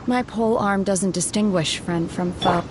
My pole arm doesn't distinguish friend from foe.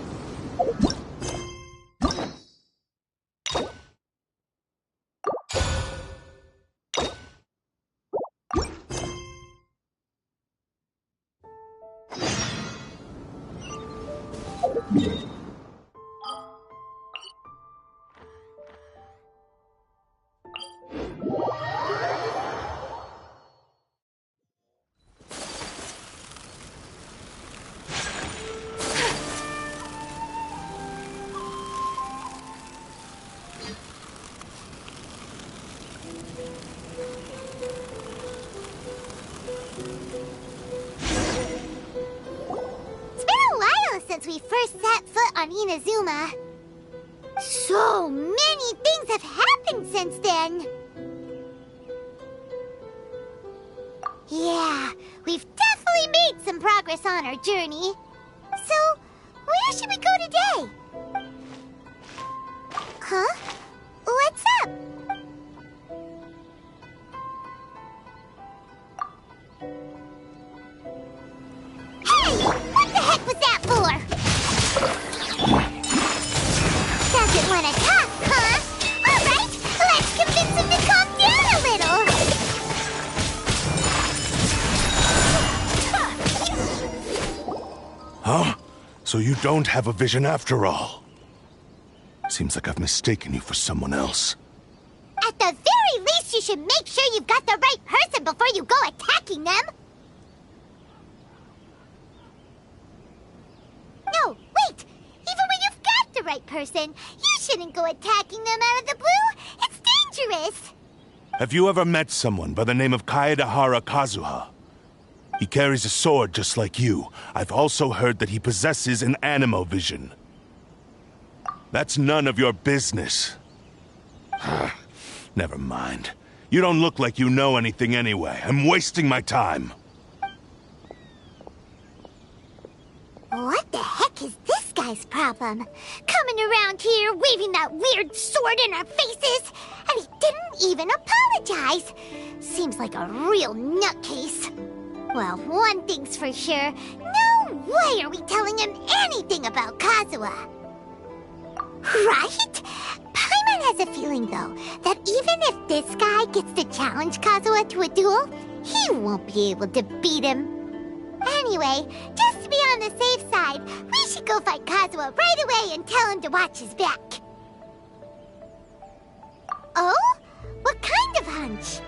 Since we first set foot on Inazuma. So many things have happened since then. Yeah, we've definitely made some progress on our journey. So, where should we go today? Huh? What's up? Hey! What the heck was that for? Doesn't want to talk, huh? Alright, let's convince him to calm down a little. Huh? So you don't have a vision after all? Seems like I've mistaken you for someone else. At the very least, you should make sure you've got the right person before you go attacking them. No, wait! Even when you've got the right person, you shouldn't go attacking them out of the blue. It's dangerous. Have you ever met someone by the name of Kaedahara Kazuha? He carries a sword just like you. I've also heard that he possesses an animo vision. That's none of your business. Never mind. You don't look like you know anything anyway. I'm wasting my time. What the heck is this guy's problem? Coming around here, waving that weird sword in our faces, and he didn't even apologize. Seems like a real nutcase. Well, one thing's for sure, no way are we telling him anything about Kazuha. Right? Paimon has a feeling, though, that even if this guy gets to challenge Kazuha to a duel, he won't be able to beat him. Anyway, just to be on the safe side, we should go fight Kazuha right away and tell him to watch his back. Oh? What kind of hunch?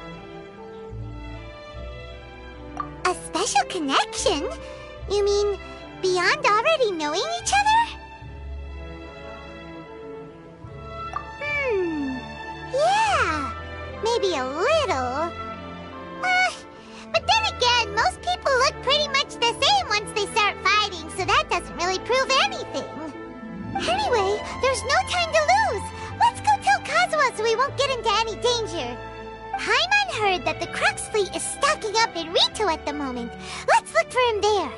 A special connection? You mean beyond already knowing each other? Yeah, maybe a little. But then again, most people look pretty much the same once they start fighting, so that doesn't really prove anything. Anyway, there's no time to lose. Let's go tell Kazuha so we won't get into any danger. Paimon heard that the Crux fleet is stocking up in Rito at the moment. Let's look for him there.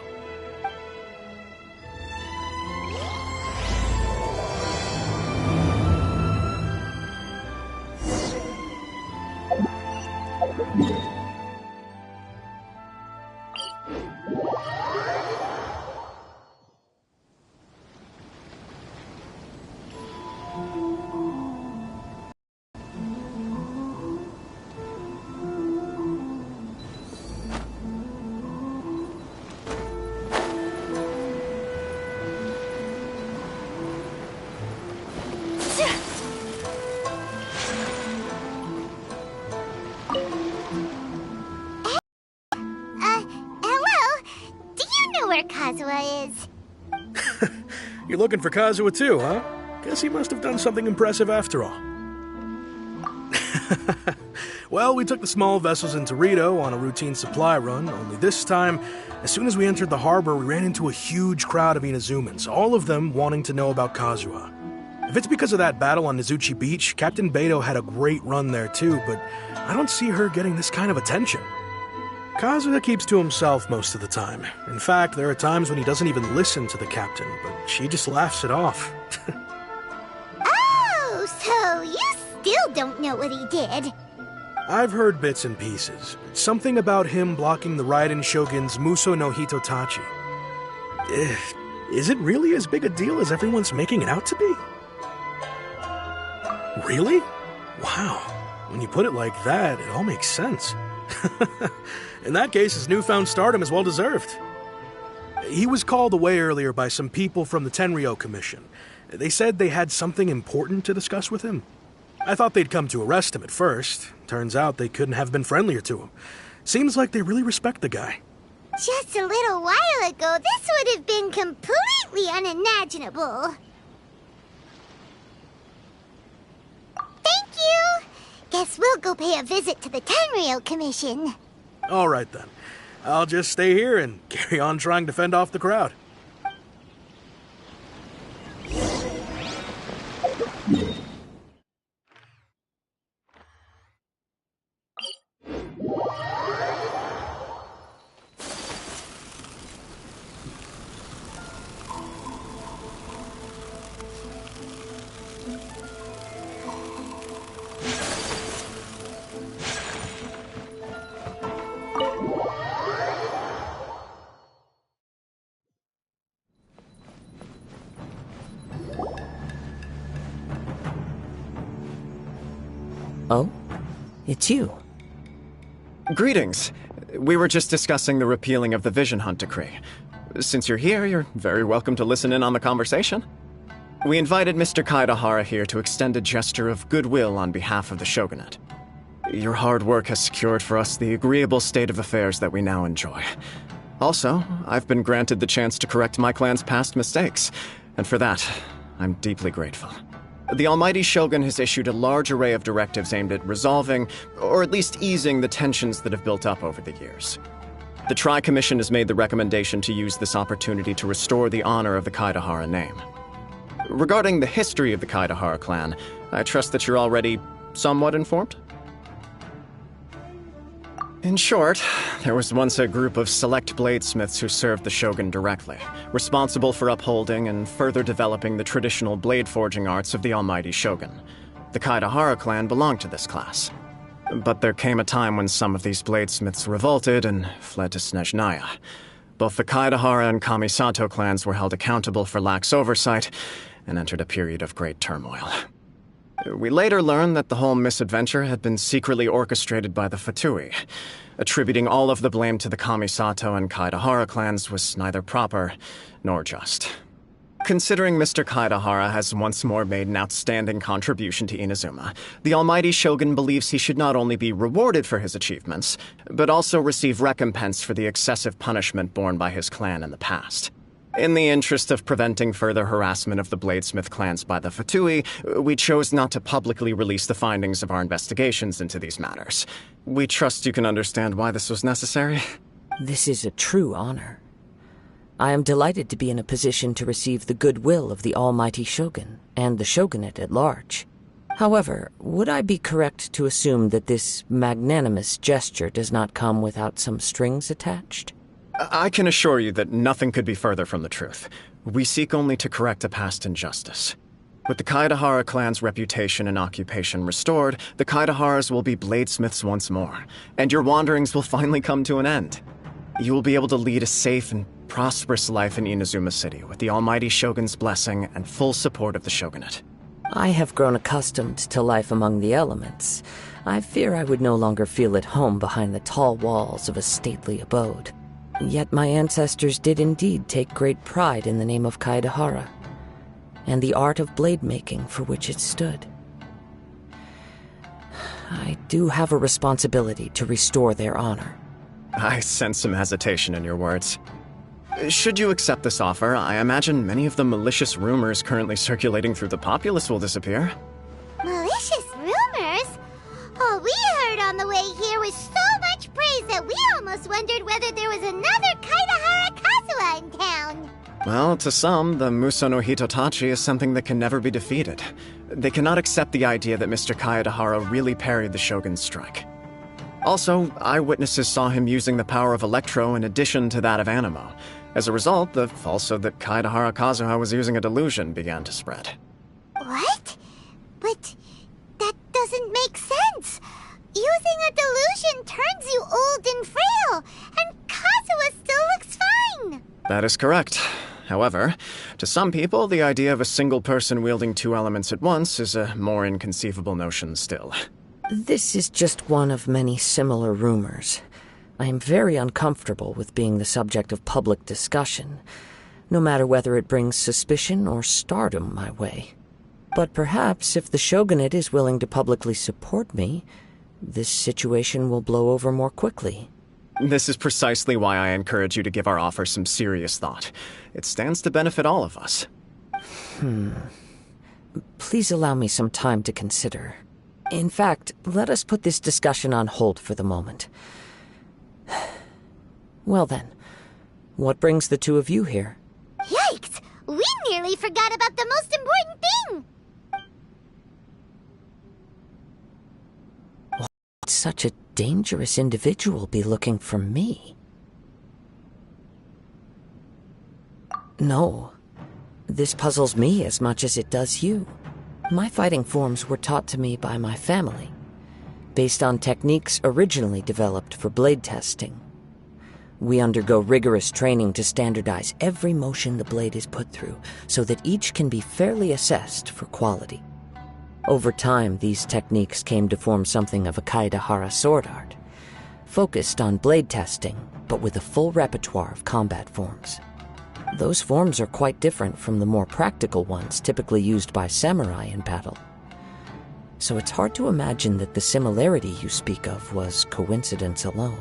Kazuha is. You're looking for Kazuha too, huh? Guess he must have done something impressive after all. Well, we took the small vessels into Rito on a routine supply run, only this time, as soon as we entered the harbor, we ran into a huge crowd of Inazumans, all of them wanting to know about Kazuha. If it's because of that battle on Nizuchi Beach, Captain Beto had a great run there too, but I don't see her getting this kind of attention. Kazuha keeps to himself most of the time. In fact, there are times when he doesn't even listen to the captain, but she just laughs it off. Oh, so you still don't know what he did? I've heard bits and pieces. Something about him blocking the Raiden Shogun's Muso no Hitotachi. Is it really as big a deal as everyone's making it out to be? Really? Wow. When you put it like that, it all makes sense. In that case, his newfound stardom is well deserved. He was called away earlier by some people from the Tenryo Commission. They said they had something important to discuss with him. I thought they'd come to arrest him at first. Turns out they couldn't have been friendlier to him. Seems like they really respect the guy. Just a little while ago, this would have been completely unimaginable. Thank you! Guess we'll go pay a visit to the Tenryo Commission. All right, then. I'll just stay here and carry on trying to fend off the crowd. Oh? It's you. Greetings. We were just discussing the repealing of the Vision Hunt Decree. Since you're here, you're very welcome to listen in on the conversation. We invited Mr. Kaedahara here to extend a gesture of goodwill on behalf of the Shogunate. Your hard work has secured for us the agreeable state of affairs that we now enjoy. Also, I've been granted the chance to correct my clan's past mistakes, and for that, I'm deeply grateful. The Almighty Shogun has issued a large array of directives aimed at resolving, or at least easing, the tensions that have built up over the years. The Tri-Commission has made the recommendation to use this opportunity to restore the honor of the Kaedahara name. Regarding the history of the Kaedahara clan, I trust that you're already somewhat informed? In short, there was once a group of select bladesmiths who served the Shogun directly, responsible for upholding and further developing the traditional blade forging arts of the Almighty Shogun. The Kaedahara clan belonged to this class. But there came a time when some of these bladesmiths revolted and fled to Snezhnaya. Both the Kaedahara and Kamisato clans were held accountable for lax oversight and entered a period of great turmoil. We later learned that the whole misadventure had been secretly orchestrated by the Fatui. Attributing all of the blame to the Kamisato and Kaedahara clans was neither proper nor just. Considering Mr. Kaedahara has once more made an outstanding contribution to Inazuma, the Almighty Shogun believes he should not only be rewarded for his achievements, but also receive recompense for the excessive punishment borne by his clan in the past. In the interest of preventing further harassment of the Bladesmith clans by the Fatui, we chose not to publicly release the findings of our investigations into these matters. We trust you can understand why this was necessary. This is a true honor. I am delighted to be in a position to receive the goodwill of the Almighty Shogun and the Shogunate at large. However, would I be correct to assume that this magnanimous gesture does not come without some strings attached? I can assure you that nothing could be further from the truth. We seek only to correct a past injustice. With the Kaedahara clan's reputation and occupation restored, the Kaedaharas will be bladesmiths once more, and your wanderings will finally come to an end. You will be able to lead a safe and prosperous life in Inazuma City with the Almighty Shogun's blessing and full support of the Shogunate. I have grown accustomed to life among the elements. I fear I would no longer feel at home behind the tall walls of a stately abode. Yet my ancestors did indeed take great pride in the name of Kaedahara, and the art of blade making for which it stood. I do have a responsibility to restore their honor. I sense some hesitation in your words. Should you accept this offer, I imagine many of the malicious rumors currently circulating through the populace will disappear. Malicious rumors? All we heard on the way here was so much praise that we almost wondered whether there was another Kaedahara Kazuha in town. Well, to some, the Muso no Hitotachi is something that can never be defeated. They cannot accept the idea that Mr. Kaedahara really parried the Shogun's strike. Also, eyewitnesses saw him using the power of Electro in addition to that of Animo. As a result, the falsehood that Kaedahara Kazuha was using a delusion began to spread. What? But that doesn't make sense. Using a delusion turns you old and frail, and Kazuha still looks fine. That is correct. However, to some people, the idea of a single person wielding two elements at once is a more inconceivable notion still. This is just one of many similar rumors. I am very uncomfortable with being the subject of public discussion, no matter whether it brings suspicion or stardom my way. But perhaps if the Shogunate is willing to publicly support me, this situation will blow over more quickly. This is precisely why I encourage you to give our offer some serious thought. It stands to benefit all of us. Please allow me some time to consider. In fact, let us put this discussion on hold for the moment. Well then, what brings the two of you here? Yikes! We nearly forgot about the most important thing! Why would such a dangerous individual be looking for me? No. This puzzles me as much as it does you. My fighting forms were taught to me by my family, based on techniques originally developed for blade testing. We undergo rigorous training to standardize every motion the blade is put through, so that each can be fairly assessed for quality. Over time, these techniques came to form something of a Kaedehara sword art, focused on blade testing, but with a full repertoire of combat forms. Those forms are quite different from the more practical ones typically used by samurai in battle. So it's hard to imagine that the similarity you speak of was coincidence alone.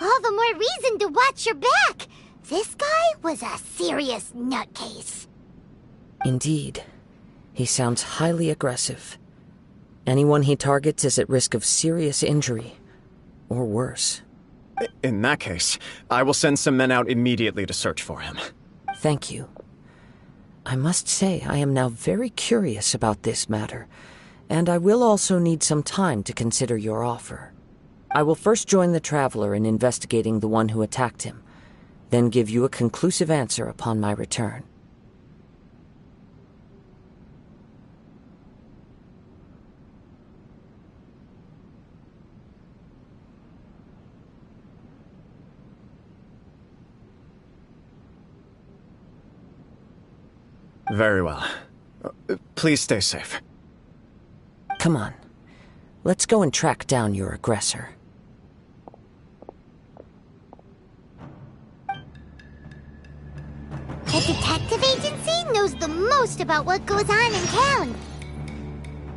All the more reason to watch your back! This guy was a serious nutcase. Indeed. He sounds highly aggressive. Anyone he targets is at risk of serious injury, or worse. In that case, I will send some men out immediately to search for him. Thank you. I must say I am now very curious about this matter, and I will also need some time to consider your offer. I will first join the Traveler in investigating the one who attacked him, then give you a conclusive answer upon my return. Very well. Please stay safe. Come on. Let's go and track down your aggressor. The detective agency knows the most about what goes on in town.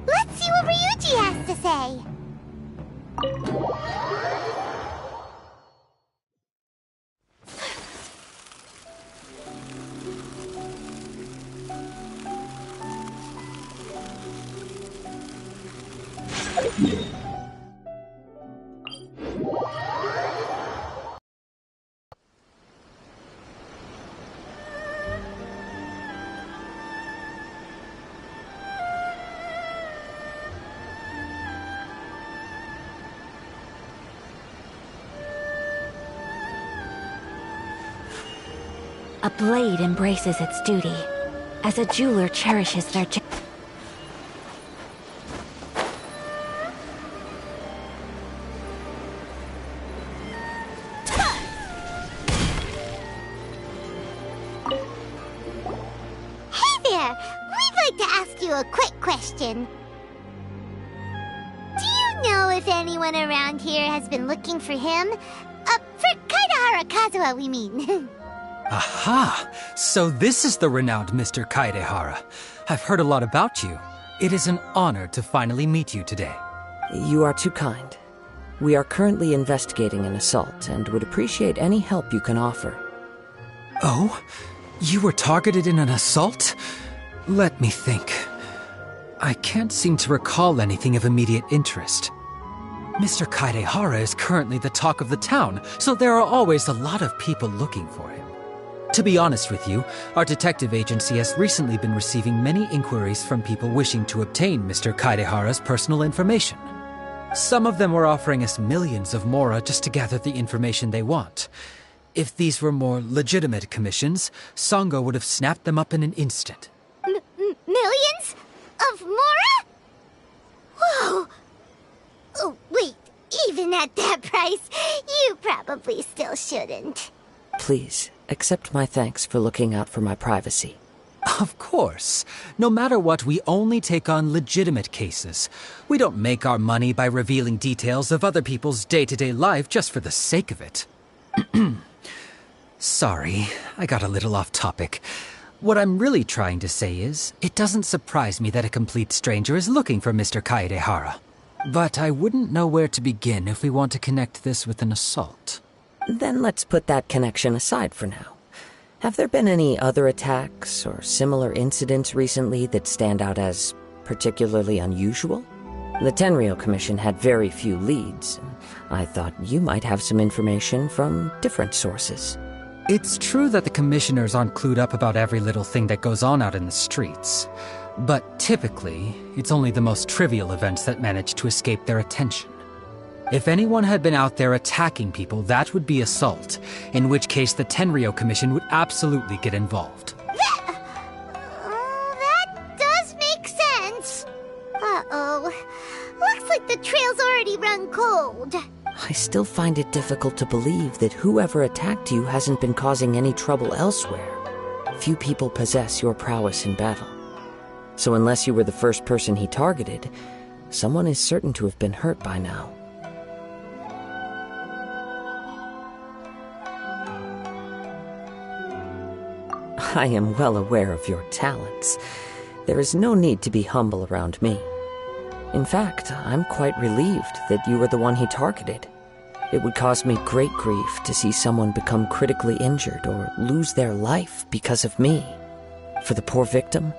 Let's see what Ryuji has to say. A blade embraces its duty, as a jeweler cherishes their Hey there! We'd like to ask you a quick question. Do you know if anyone around here has been looking for him? For Kaedehara Kazuha, we mean. Aha! So this is the renowned Mr. Kaedehara. I've heard a lot about you. It is an honor to finally meet you today. You are too kind. We are currently investigating an assault and would appreciate any help you can offer. Oh? You were targeted in an assault? Let me think. I can't seem to recall anything of immediate interest. Mr. Kaidehara is currently the talk of the town, so there are always a lot of people looking for him. To be honest with you, our detective agency has recently been receiving many inquiries from people wishing to obtain Mr. Kaidehara's personal information. Some of them were offering us millions of mora just to gather the information they want. If these were more legitimate commissions, Sango would have snapped them up in an instant. Millions? Of mora? Whoa! Oh, wait, even at that price, you probably still shouldn't. Please, accept my thanks for looking out for my privacy. Of course. No matter what, we only take on legitimate cases. We don't make our money by revealing details of other people's day-to-day life just for the sake of it. Sorry, I got a little off topic. What I'm really trying to say is, it doesn't surprise me that a complete stranger is looking for Mr. Kaedehara. But I wouldn't know where to begin if we want to connect this with an assault. Then let's put that connection aside for now. Have there been any other attacks or similar incidents recently that stand out as particularly unusual? The Tenryou Commission had very few leads, and I thought you might have some information from different sources. It's true that the commissioners aren't clued up about every little thing that goes on out in the streets. But typically, it's only the most trivial events that manage to escape their attention. If anyone had been out there attacking people, that would be assault, in which case the Tenryou Commission would absolutely get involved. That does make sense. Uh-oh. Looks like the trail's already run cold. I still find it difficult to believe that whoever attacked you hasn't been causing any trouble elsewhere. Few people possess your prowess in battle. So unless you were the first person he targeted, someone is certain to have been hurt by now. I am well aware of your talents. There is no need to be humble around me. In fact, I'm quite relieved that you were the one he targeted. It would cause me great grief to see someone become critically injured or lose their life because of me. For the poor victim,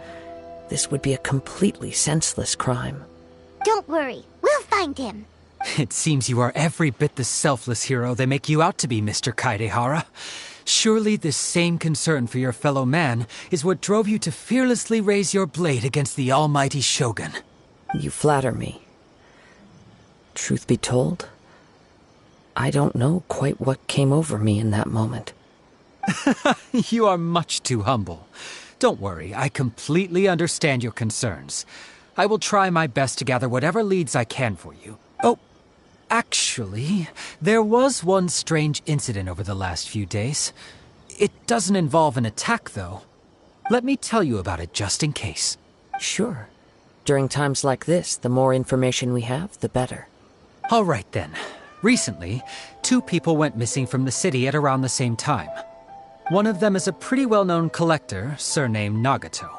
this would be a completely senseless crime. Don't worry, we'll find him. It seems you are every bit the selfless hero they make you out to be, Mr. Kaedehara. Surely this same concern for your fellow man is what drove you to fearlessly raise your blade against the almighty Shogun. You flatter me. Truth be told, I don't know quite what came over me in that moment. You are much too humble. Don't worry, I completely understand your concerns. I will try my best to gather whatever leads I can for you. Oh, actually, there was one strange incident over the last few days. It doesn't involve an attack, though. Let me tell you about it just in case. Sure. During times like this, the more information we have, the better. All right, then. Recently, 2 people went missing from the city at around the same time. One of them is a pretty well-known collector, surnamed Nagato.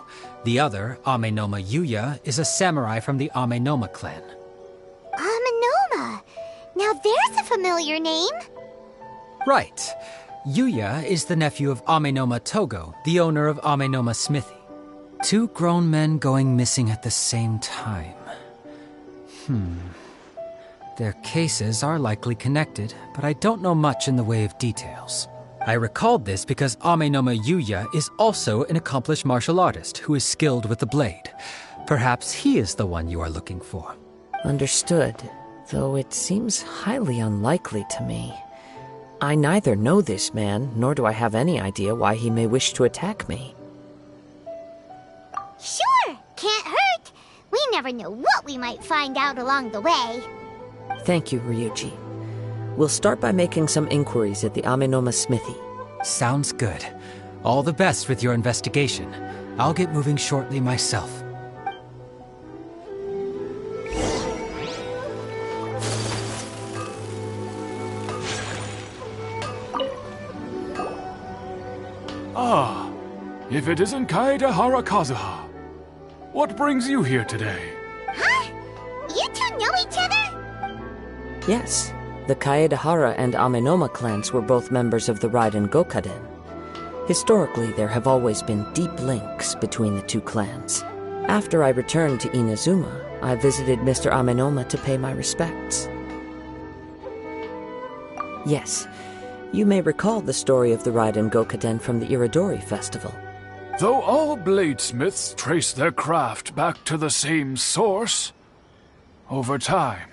The other, Amenoma Yuya, is a samurai from the Amenoma clan. Amenoma! Now there's a familiar name. Right. Yuya is the nephew of Amenoma Togo, the owner of Amenoma Smithy. 2 grown men going missing at the same time. Their cases are likely connected, but I don't know much in the way of details. I recalled this because Amenoma Yuya is also an accomplished martial artist who is skilled with the blade. Perhaps he is the one you are looking for. Understood, though it seems highly unlikely to me. I neither know this man, nor do I have any idea why he may wish to attack me. Sure, can't hurt. We never know what we might find out along the way. Thank you, Ryuji. We'll start by making some inquiries at the Amenoma Smithy. Sounds good. All the best with your investigation. I'll get moving shortly myself. Ah, if it isn't Kaedehara Kazuha. What brings you here today? Huh? You 2 know each other? Yes, the Kaedehara and Amenoma clans were both members of the Raiden Gokaden. Historically, there have always been deep links between the two clans. After I returned to Inazuma, I visited Mr. Amenoma to pay my respects. Yes, you may recall the story of the Raiden Gokaden from the Iridori Festival. Though all bladesmiths trace their craft back to the same source, over time,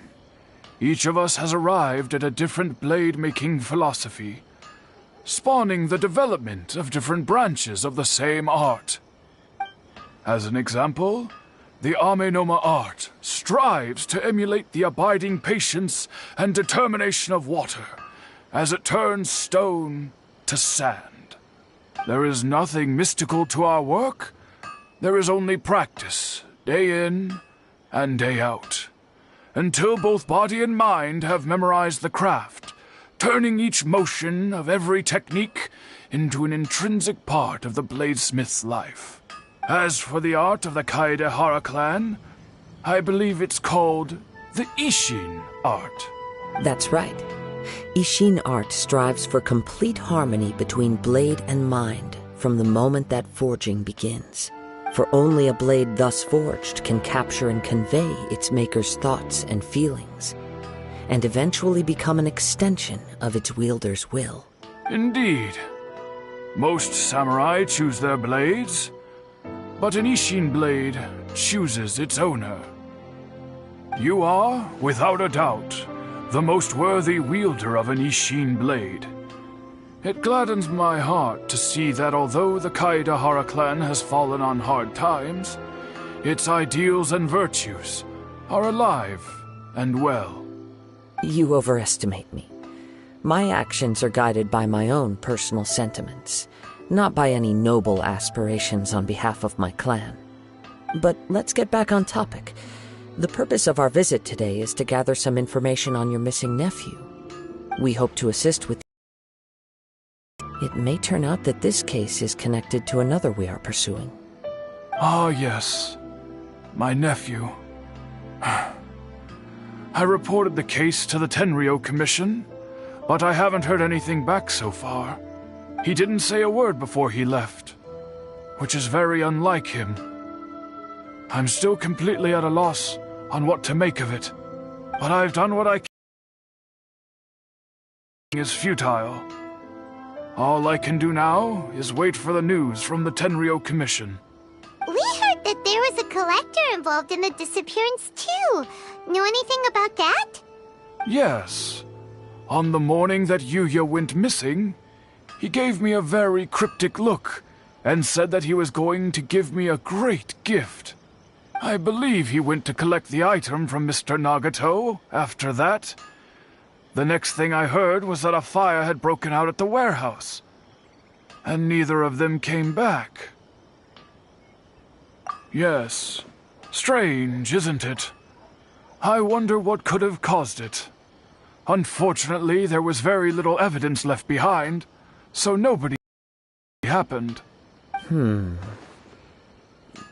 each of us has arrived at a different blade-making philosophy, spawning the development of different branches of the same art. As an example, the Amenoma art strives to emulate the abiding patience and determination of water as it turns stone to sand. There is nothing mystical to our work. There is only practice, day in and day out, until both body and mind have memorized the craft, turning each motion of every technique into an intrinsic part of the bladesmith's life. As for the art of the Kaedehara clan, I believe it's called the Ishin art. That's right. Ishin art strives for complete harmony between blade and mind from the moment that forging begins. For only a blade thus forged can capture and convey its maker's thoughts and feelings, and eventually become an extension of its wielder's will. Indeed. Most samurai choose their blades, but an Ishin blade chooses its owner. You are, without a doubt, the most worthy wielder of an Ishin blade. It gladdens my heart to see that although the Kaedehara clan has fallen on hard times, its ideals and virtues are alive and well. You overestimate me. My actions are guided by my own personal sentiments, not by any noble aspirations on behalf of my clan. But let's get back on topic. The purpose of our visit today is to gather some information on your missing nephew. We hope to assist with. It may turn out that this case is connected to another we are pursuing. Ah, yes. My nephew. I reported the case to the Tenryo Commission, but I haven't heard anything back so far. He didn't say a word before he left, which is very unlike him. I'm still completely at a loss on what to make of it, but I've done what I can. Is futile. All I can do now is wait for the news from the Tenryo Commission. We heard that there was a collector involved in the disappearance too. Know anything about that? Yes. On the morning that Yuya went missing, he gave me a very cryptic look and said that he was going to give me a great gift. I believe he went to collect the item from Mr. Nagato after that. The next thing I heard was that a fire had broken out at the warehouse, and neither of them came back. Yes, strange, isn't it? I wonder what could have caused it. Unfortunately, there was very little evidence left behind, so nobody happened. Do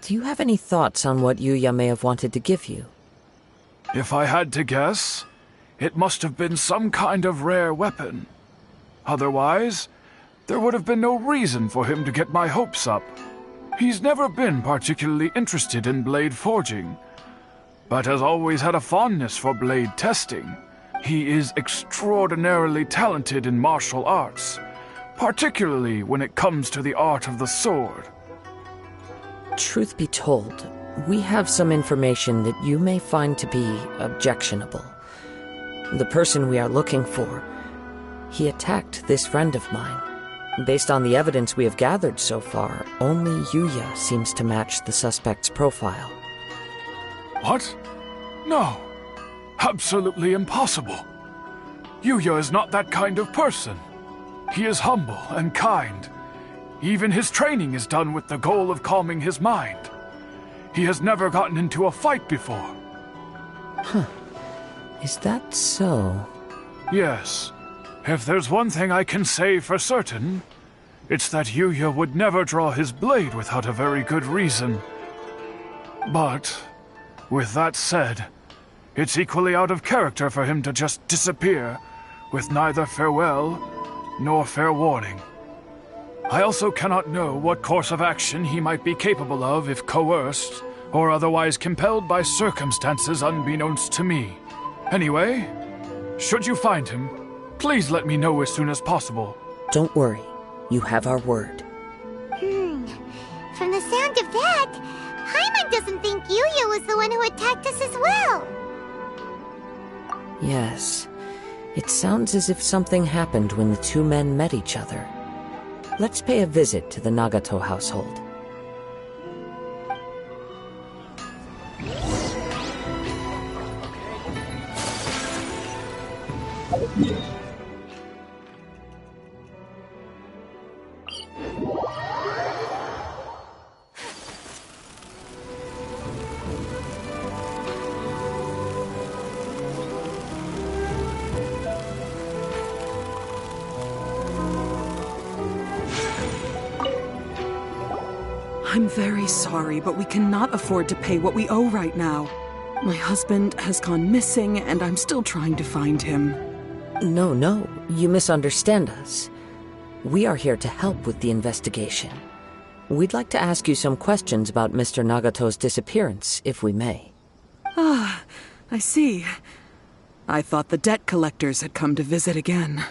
you have any thoughts on what Yuya may have wanted to give you? If I had to guess, it must have been some kind of rare weapon. Otherwise, there would have been no reason for him to get my hopes up. He's never been particularly interested in blade forging, but has always had a fondness for blade testing. He is extraordinarily talented in martial arts, particularly when it comes to the art of the sword. Truth be told, we have some information that you may find to be objectionable. The person we are looking for, he attacked this friend of mine. Based on the evidence we have gathered so far, only Yuya seems to match the suspect's profile. What? No. Absolutely impossible. Yuya is not that kind of person. He is humble and kind. Even his training is done with the goal of calming his mind. He has never gotten into a fight before. Is that so? Yes. If there's one thing I can say for certain, it's that Yuya would never draw his blade without a very good reason. But, with that said, it's equally out of character for him to just disappear with neither farewell nor fair warning. I also cannot know what course of action he might be capable of if coerced, or otherwise compelled by circumstances unbeknownst to me. Anyway, should you find him, please let me know as soon as possible. Don't worry. You have our word. From the sound of that, Paimon doesn't think Yuya was the one who attacked us as well. Yes. It sounds as if something happened when the two men met each other. Let's pay a visit to the Nagato household. I'm very sorry, but we cannot afford to pay what we owe right now. My husband has gone missing, and I'm still trying to find him. No, you misunderstand us. We are here to help with the investigation. We'd like to ask you some questions about Mr. Nagato's disappearance, if we may. Ah, I see. I thought the debt collectors had come to visit again.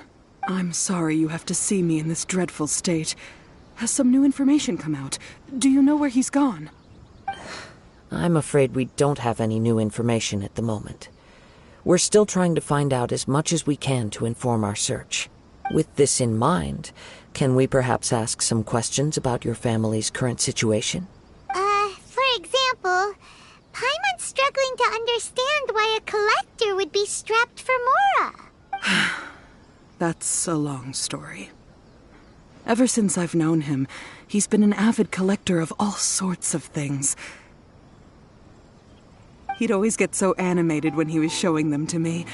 I'm sorry you have to see me in this dreadful state. Has some new information come out? Do you know where he's gone? I'm afraid we don't have any new information at the moment. We're still trying to find out as much as we can to inform our search. With this in mind, can we perhaps ask some questions about your family's current situation? For example, Paimon's struggling to understand why a collector would be strapped for Mora. That's a long story. Ever since I've known him, he's been an avid collector of all sorts of things. He'd always get so animated when he was showing them to me.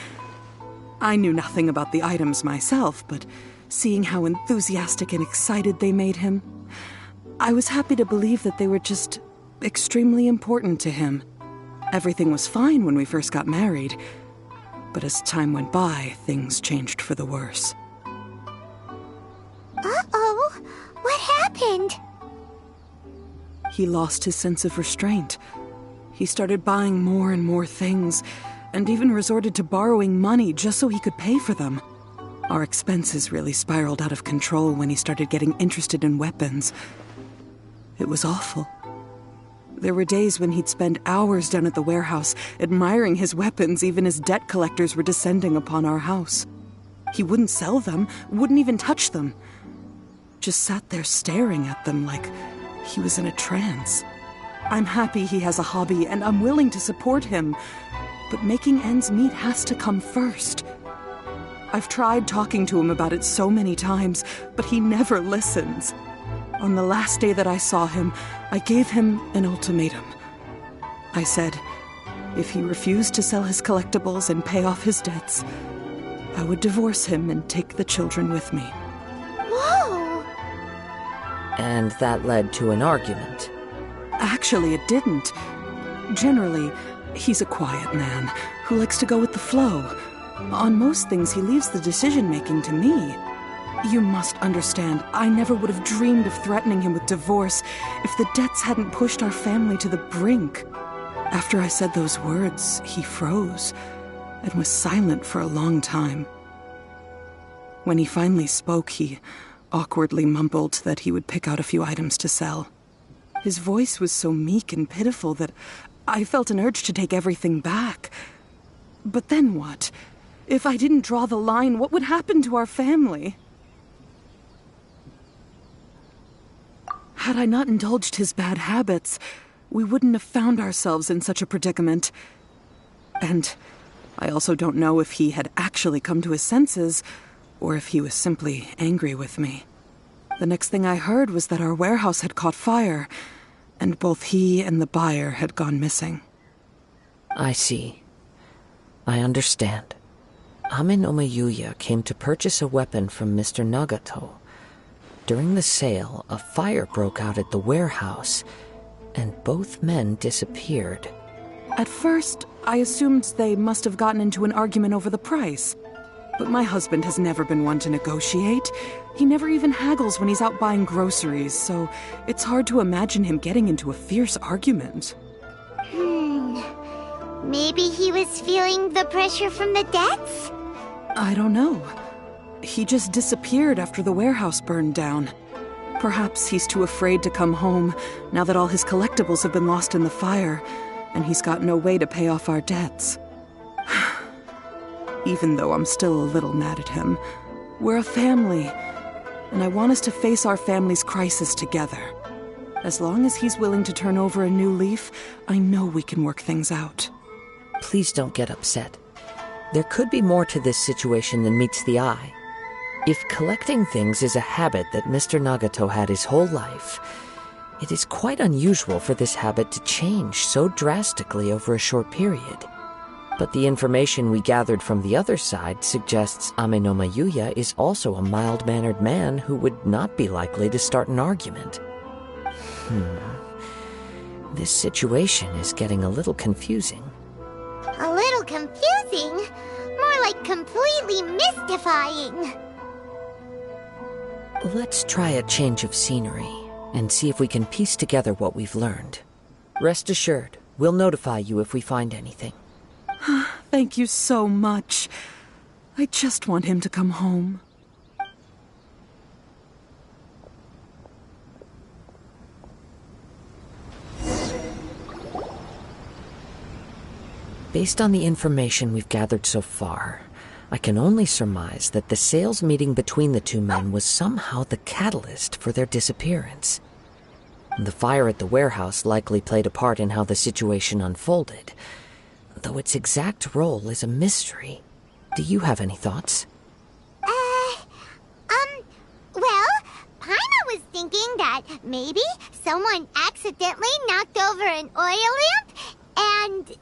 I knew nothing about the items myself, but seeing how enthusiastic and excited they made him, I was happy to believe that they were just extremely important to him. Everything was fine when we first got married, but as time went by, things changed for the worse. Uh-oh, what happened? He lost his sense of restraint. He started buying more and more things, and even resorted to borrowing money just so he could pay for them. Our expenses really spiraled out of control when he started getting interested in weapons. It was awful. There were days when he'd spend hours down at the warehouse, admiring his weapons even as debt collectors were descending upon our house. He wouldn't sell them, wouldn't even touch them. Just sat there staring at them like he was in a trance. I'm happy he has a hobby, and I'm willing to support him, but making ends meet has to come first. I've tried talking to him about it so many times, but he never listens. On the last day that I saw him, I gave him an ultimatum. I said, if he refused to sell his collectibles and pay off his debts, I would divorce him and take the children with me. Whoa! And that led to an argument. Actually, it didn't. Generally, he's a quiet man who likes to go with the flow. On most things, he leaves the decision-making to me. You must understand, I never would have dreamed of threatening him with divorce if the debts hadn't pushed our family to the brink. After I said those words, he froze and was silent for a long time. When he finally spoke, he awkwardly mumbled that he would pick out a few items to sell. His voice was so meek and pitiful that I felt an urge to take everything back. But then what? If I didn't draw the line, what would happen to our family? Had I not indulged his bad habits, we wouldn't have found ourselves in such a predicament. And I also don't know if he had actually come to his senses, or if he was simply angry with me. The next thing I heard was that our warehouse had caught fire, and both he and the buyer had gone missing. I see. I understand. Ame-no-me Yuya came to purchase a weapon from Mr. Nagato. During the sale, a fire broke out at the warehouse, and both men disappeared. At first, I assumed they must have gotten into an argument over the price. But my husband has never been one to negotiate. He never even haggles when he's out buying groceries, so it's hard to imagine him getting into a fierce argument. Maybe he was feeling the pressure from the debts? I don't know. He just disappeared after the warehouse burned down. Perhaps he's too afraid to come home now that all his collectibles have been lost in the fire, and he's got no way to pay off our debts. Even though I'm still a little mad at him, we're a family, and I want us to face our family's crisis together. As long as he's willing to turn over a new leaf, I know we can work things out. Please don't get upset. There could be more to this situation than meets the eye. If collecting things is a habit that Mr. Nagato had his whole life, it is quite unusual for this habit to change so drastically over a short period. But the information we gathered from the other side suggests Amenoma Yuya is also a mild-mannered man who would not be likely to start an argument. This situation is getting a little confusing. A little confusing? More like completely mystifying. Let's try a change of scenery and see if we can piece together what we've learned. Rest assured, we'll notify you if we find anything. Thank you so much. I just want him to come home. Based on the information we've gathered so far, I can only surmise that the sales meeting between the two men was somehow the catalyst for their disappearance. The fire at the warehouse likely played a part in how the situation unfolded, though its exact role is a mystery. Do you have any thoughts? Well, Paimon was thinking that maybe someone accidentally knocked over an oil lamp and...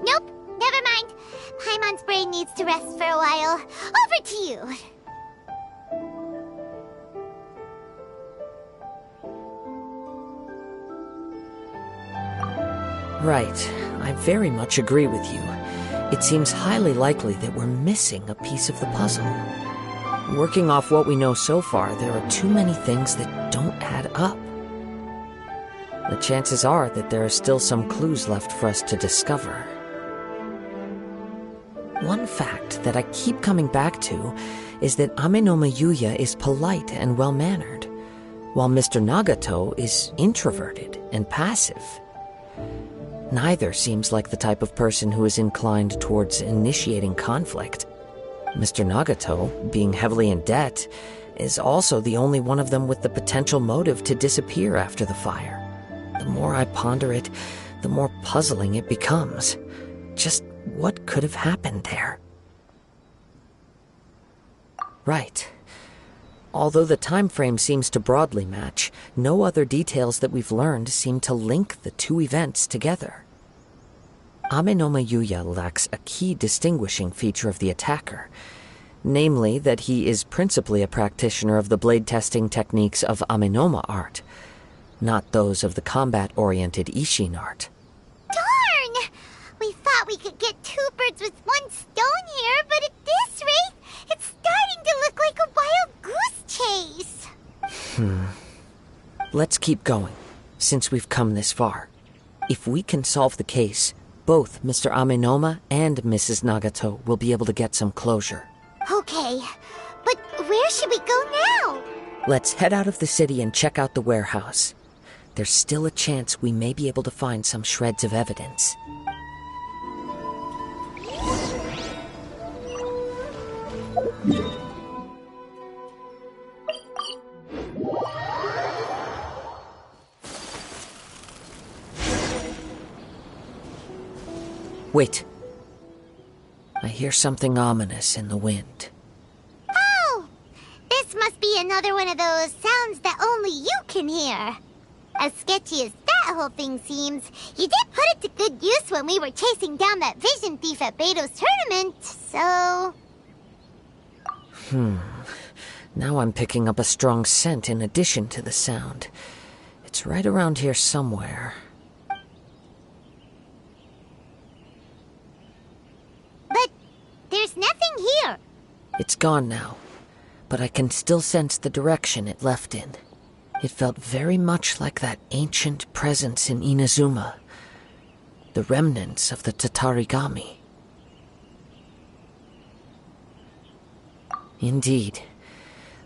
Nope, never mind. Paimon's brain needs to rest for a while. Over to you. Right. I very much agree with you. It seems highly likely that we're missing a piece of the puzzle. Working off what we know so far, there are too many things that don't add up. The chances are that there are still some clues left for us to discover. One fact that I keep coming back to is that Amenoma Yuya is polite and well-mannered, while Mr. Nagato is introverted and passive. Neither seems like the type of person who is inclined towards initiating conflict. Mr. Nagato, being heavily in debt, is also the only one of them with the potential motive to disappear after the fire. The more I ponder it, the more puzzling it becomes. Just what could have happened there? Right. Although the time frame seems to broadly match, no other details that we've learned seem to link the two events together. Amenoma Yuya lacks a key distinguishing feature of the attacker, namely that he is principally a practitioner of the blade testing techniques of Amenoma art, not those of the combat-oriented Ishin art. Darn! We thought we could get two birds with one stone here, but at this rate, it's starting to look like a wild goose chase. Let's keep going, since we've come this far. If we can solve the case, both Mr. Amenoma and Mrs. Nagato will be able to get some closure. Okay, but where should we go now? Let's head out of the city and check out the warehouse. There's still a chance we may be able to find some shreds of evidence. Wait. I hear something ominous in the wind. Oh! This must be another one of those sounds that only you can hear. As sketchy as that whole thing seems, you did put it to good use when we were chasing down that vision thief at Beto's tournament, so... Now I'm picking up a strong scent in addition to the sound. It's right around here somewhere. It's gone now, but I can still sense the direction it left in. It felt very much like that ancient presence in Inazuma, the remnants of the Tatarigami. Indeed,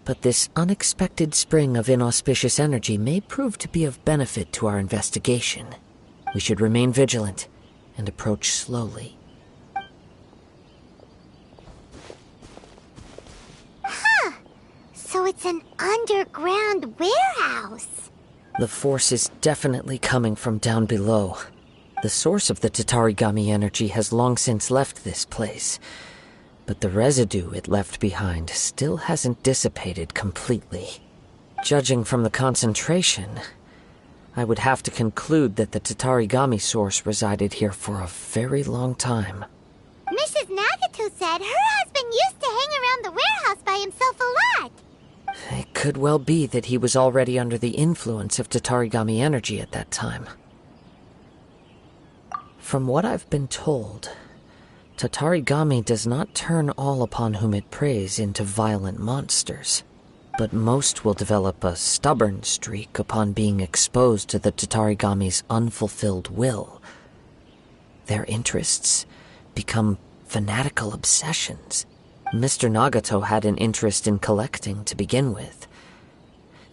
but this unexpected spring of inauspicious energy may prove to be of benefit to our investigation. We should remain vigilant and approach slowly. So it's an underground warehouse. The force is definitely coming from down below. The source of the Tatarigami energy has long since left this place, but the residue it left behind still hasn't dissipated completely. Judging from the concentration, I would have to conclude that the Tatarigami source resided here for a very long time. Mrs. Nagato said her husband used to hang around the warehouse by himself a lot. It could well be that he was already under the influence of Tatarigami energy at that time. From what I've been told, Tatarigami does not turn all upon whom it preys into violent monsters, but most will develop a stubborn streak upon being exposed to the Tatarigami's unfulfilled will. Their interests become fanatical obsessions. Mr. Nagato had an interest in collecting to begin with.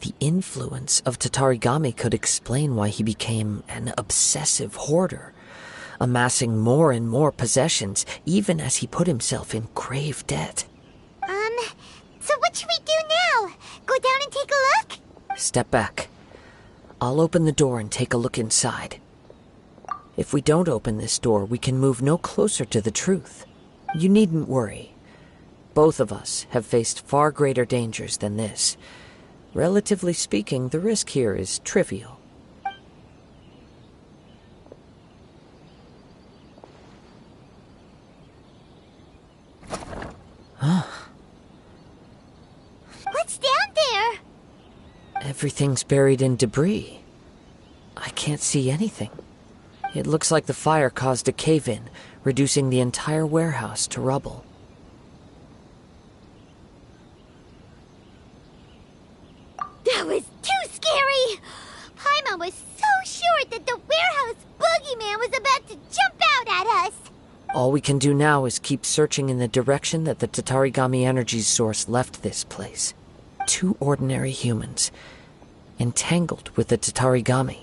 The influence of Tatarigami could explain why he became an obsessive hoarder, amassing more and more possessions even as he put himself in grave debt. So what should we do now? Go down and take a look? Step back. I'll open the door and take a look inside. If we don't open this door, we can move no closer to the truth. You needn't worry. Both of us have faced far greater dangers than this. Relatively speaking, the risk here is trivial. What's down there? Everything's buried in debris. I can't see anything. It looks like the fire caused a cave-in, reducing the entire warehouse to rubble. That was too scary! Paimon was so sure that the warehouse boogeyman was about to jump out at us! All we can do now is keep searching in the direction that the Tatarigami energy source left this place. 2 ordinary humans, entangled with the Tatarigami.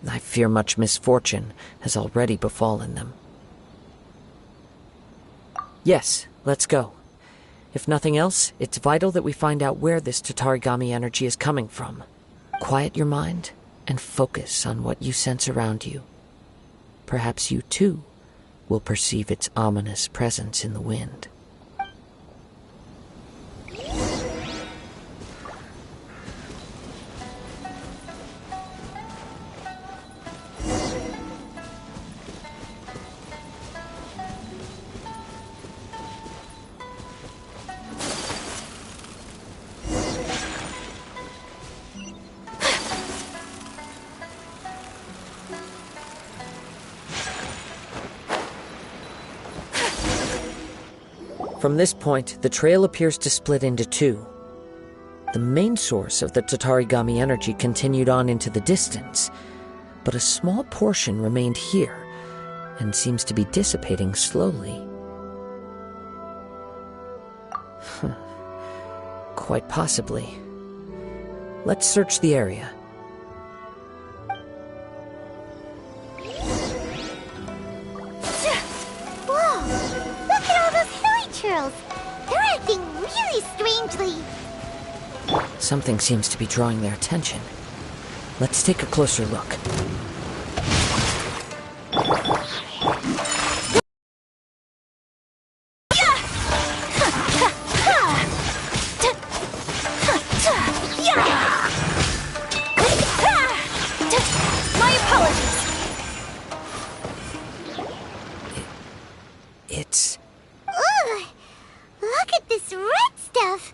I fear much misfortune has already befallen them. Yes, let's go. If nothing else, it's vital that we find out where this Tatarigami energy is coming from. Quiet your mind and focus on what you sense around you. Perhaps you, too, will perceive its ominous presence in the wind. From this point, the trail appears to split into 2. The main source of the Tatarigami energy continued on into the distance, but a small portion remained here and seems to be dissipating slowly. Quite possibly. Let's search the area. They're acting really strangely. Something seems to be drawing their attention. Let's take a closer look. My apologies. It's... Ugh! Look at this red stuff.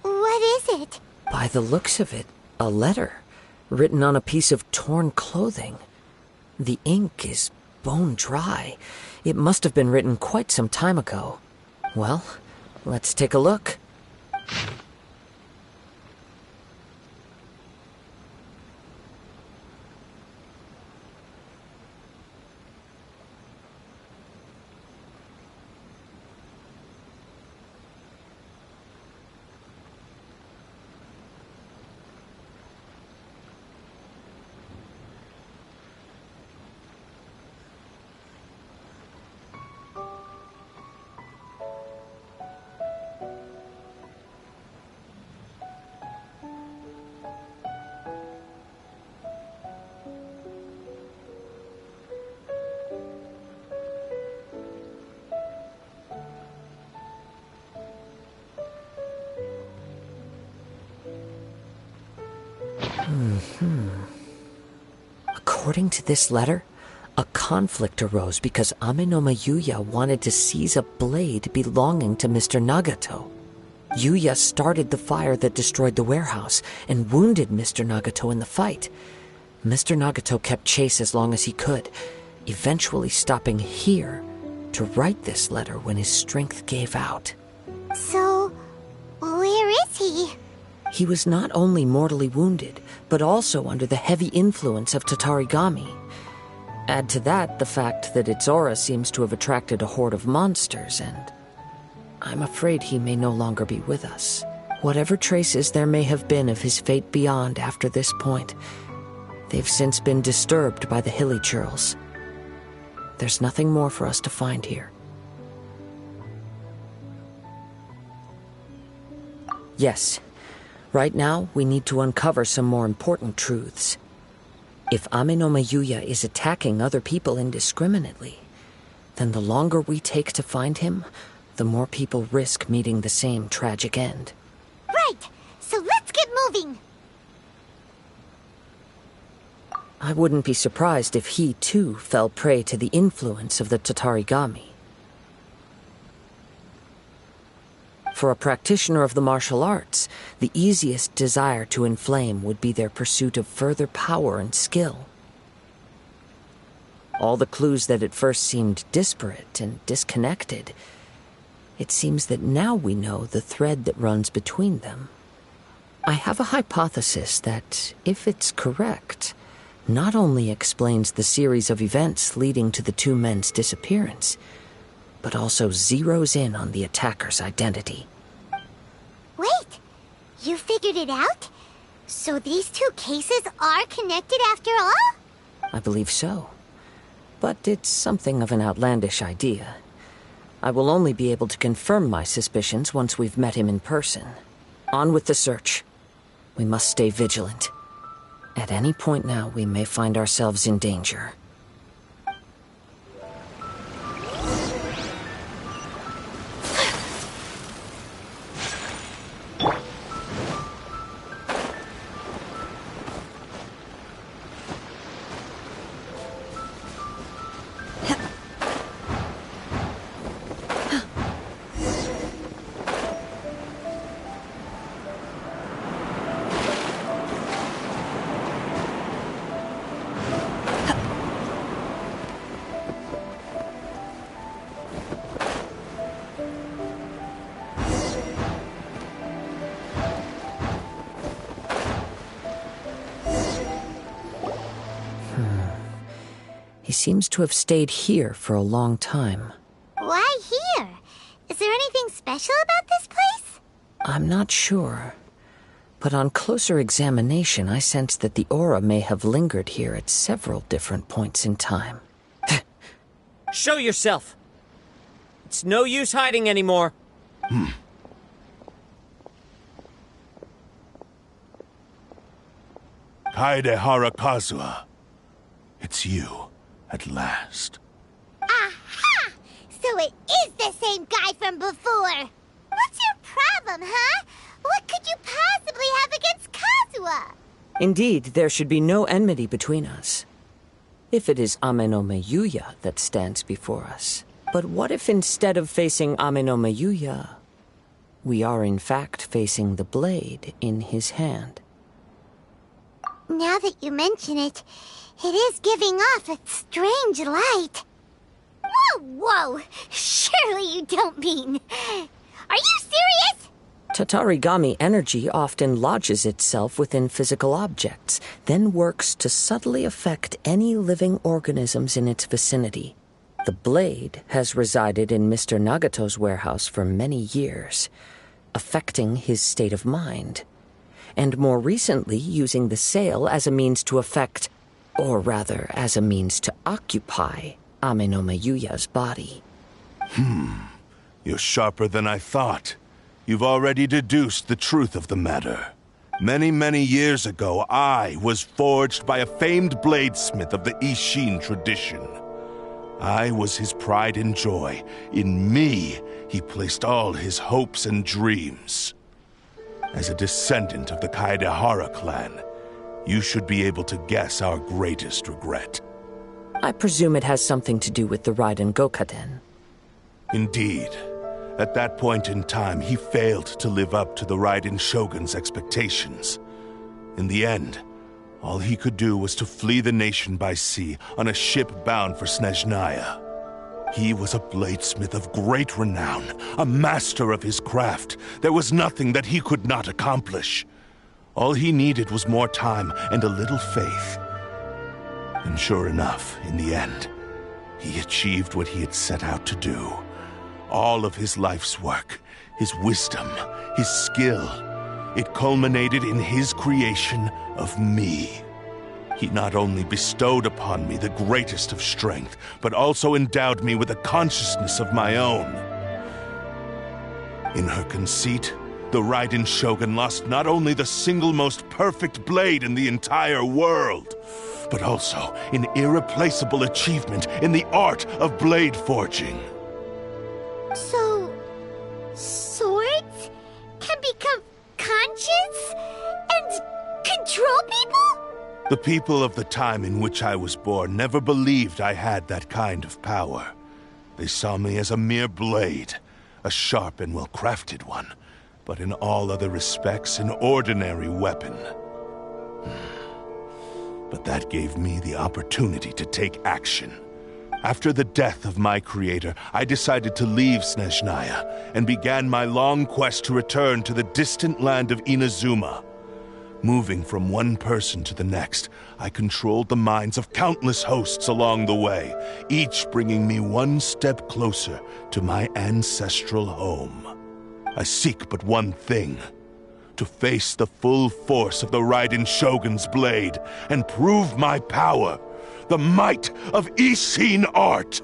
What is it? By the looks of it, a letter written on a piece of torn clothing. The ink is bone dry. It must have been written quite some time ago. Well, let's take a look. According to this letter, a conflict arose because Ame no Yuya wanted to seize a blade belonging to Mr. Nagato. Yuya started the fire that destroyed the warehouse and wounded Mr. Nagato in the fight. Mr. Nagato kept chase as long as he could, eventually stopping here to write this letter when his strength gave out. So, where is he? He was not only mortally wounded, but also under the heavy influence of Tatarigami. Add to that the fact that its aura seems to have attracted a horde of monsters, and I'm afraid he may no longer be with us. Whatever traces there may have been of his fate beyond after this point, they've since been disturbed by the hilly churls. There's nothing more for us to find here. Yes. Right now, we need to uncover some more important truths. If Ame no Yuya is attacking other people indiscriminately, then the longer we take to find him, the more people risk meeting the same tragic end. Right! So let's get moving! I wouldn't be surprised if he, too, fell prey to the influence of the Tatarigami. For a practitioner of the martial arts, the easiest desire to inflame would be their pursuit of further power and skill. All the clues that at first seemed disparate and disconnected, it seems that now we know the thread that runs between them. I have a hypothesis that, if it's correct, not only explains the series of events leading to the two men's disappearance, but also zeroes in on the attacker's identity. Wait! You figured it out? So these two cases are connected after all? I believe so. But it's something of an outlandish idea. I will only be able to confirm my suspicions once we've met him in person. On with the search. We must stay vigilant. At any point now, we may find ourselves in danger. He seems to have stayed here for a long time. Why here? Is there anything special about this place? I'm not sure. But on closer examination, I sense that the aura may have lingered here at several different points in time. Show yourself! It's no use hiding anymore. Kaedehara Kazuha. It's you, at last. Aha! So it is the same guy from before! What's your problem, huh? What could you possibly have against Kazuha? Indeed, there should be no enmity between us. If it is Ame no Yuya that stands before us. But what if instead of facing Ame no Yuya, we are in fact facing the blade in his hand? Now that you mention it, It is giving off a strange light. Whoa, whoa! Surely you don't mean... Are you serious? Tatarigami energy often lodges itself within physical objects, then works to subtly affect any living organisms in its vicinity. The blade has resided in Mr. Nagato's warehouse for many years, affecting his state of mind, and more recently using the sale as a means to affect, or rather as a means to occupy, Ame no Mayuya's body. You're sharper than I thought. You've already deduced the truth of the matter. Many, many years ago, I was forged by a famed bladesmith of the Ishin tradition. I was his pride and joy. In me, he placed all his hopes and dreams. As a descendant of the Kaedehara clan, you should be able to guess our greatest regret. I presume it has something to do with the Raiden Gokaden. Indeed. At that point in time, he failed to live up to the Raiden Shogun's expectations. In the end, all he could do was to flee the nation by sea on a ship bound for Snezhnaya. He was a bladesmith of great renown, a master of his craft. There was nothing that he could not accomplish. All he needed was more time and a little faith. And sure enough, in the end, he achieved what he had set out to do. All of his life's work, his wisdom, his skill, it culminated in his creation of me. He not only bestowed upon me the greatest of strength, but also endowed me with a consciousness of my own. In her conceit, the Raiden Shogun lost not only the single most perfect blade in the entire world, but also an irreplaceable achievement in the art of blade forging. So... swords can become conscious and control people? The people of the time in which I was born never believed I had that kind of power. They saw me as a mere blade, a sharp and well-crafted one, but in all other respects an ordinary weapon. But that gave me the opportunity to take action. After the death of my creator, I decided to leave Snezhnaya and began my long quest to return to the distant land of Inazuma. Moving from one person to the next, I controlled the minds of countless hosts along the way, each bringing me one step closer to my ancestral home. I seek but one thing: to face the full force of the Raiden Shogun's blade and prove my power, the might of Ishin art!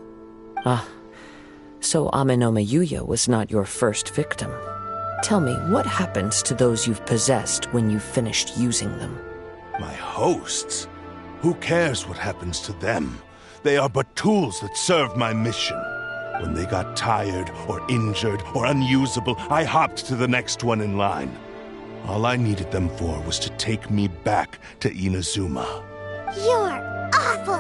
So Ame no Mayuya was not your first victim. Tell me, what happens to those you've possessed when you've finished using them? My hosts? Who cares what happens to them? They are but tools that serve my mission. When they got tired, or injured, or unusable, I hopped to the next one in line. All I needed them for was to take me back to Inazuma. You're awful!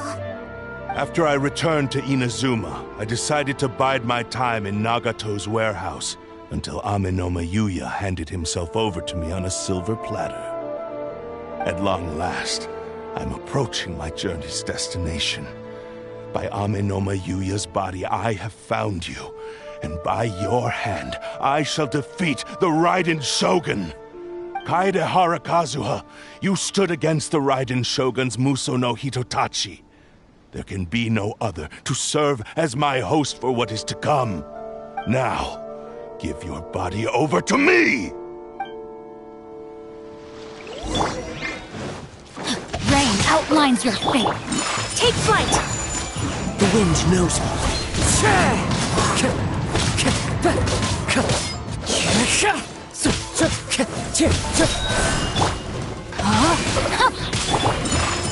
After I returned to Inazuma, I decided to bide my time in Nagato's warehouse until Ame no Mayuya handed himself over to me on a silver platter. At long last, I'm approaching my journey's destination. By Ame no Mayuya's body, I have found you, and by your hand, I shall defeat the Raiden Shogun! Kaedehara Kazuha, you stood against the Raiden Shogun's Muso no Hitotachi. There can be no other to serve as my host for what is to come. Now, give your body over to me! Rain outlines your fate. Take flight! The wind knows me.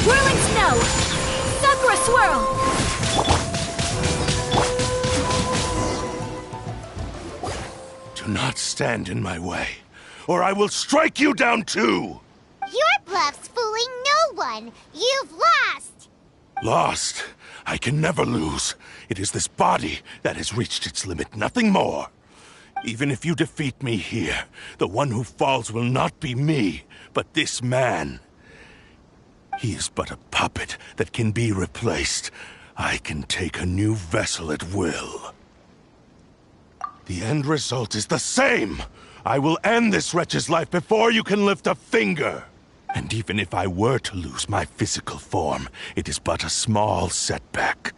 Whirling snow! Sakura swirl! Do not stand in my way, or I will strike you down too! Your bluff's fooling no one! You've lost! Lost? I can never lose. It is this body that has reached its limit, nothing more. Even if you defeat me here, the one who falls will not be me, but this man. He is but a puppet that can be replaced. I can take a new vessel at will. The end result is the same! I will end this wretch's life before you can lift a finger! And even if I were to lose my physical form, it is but a small setback.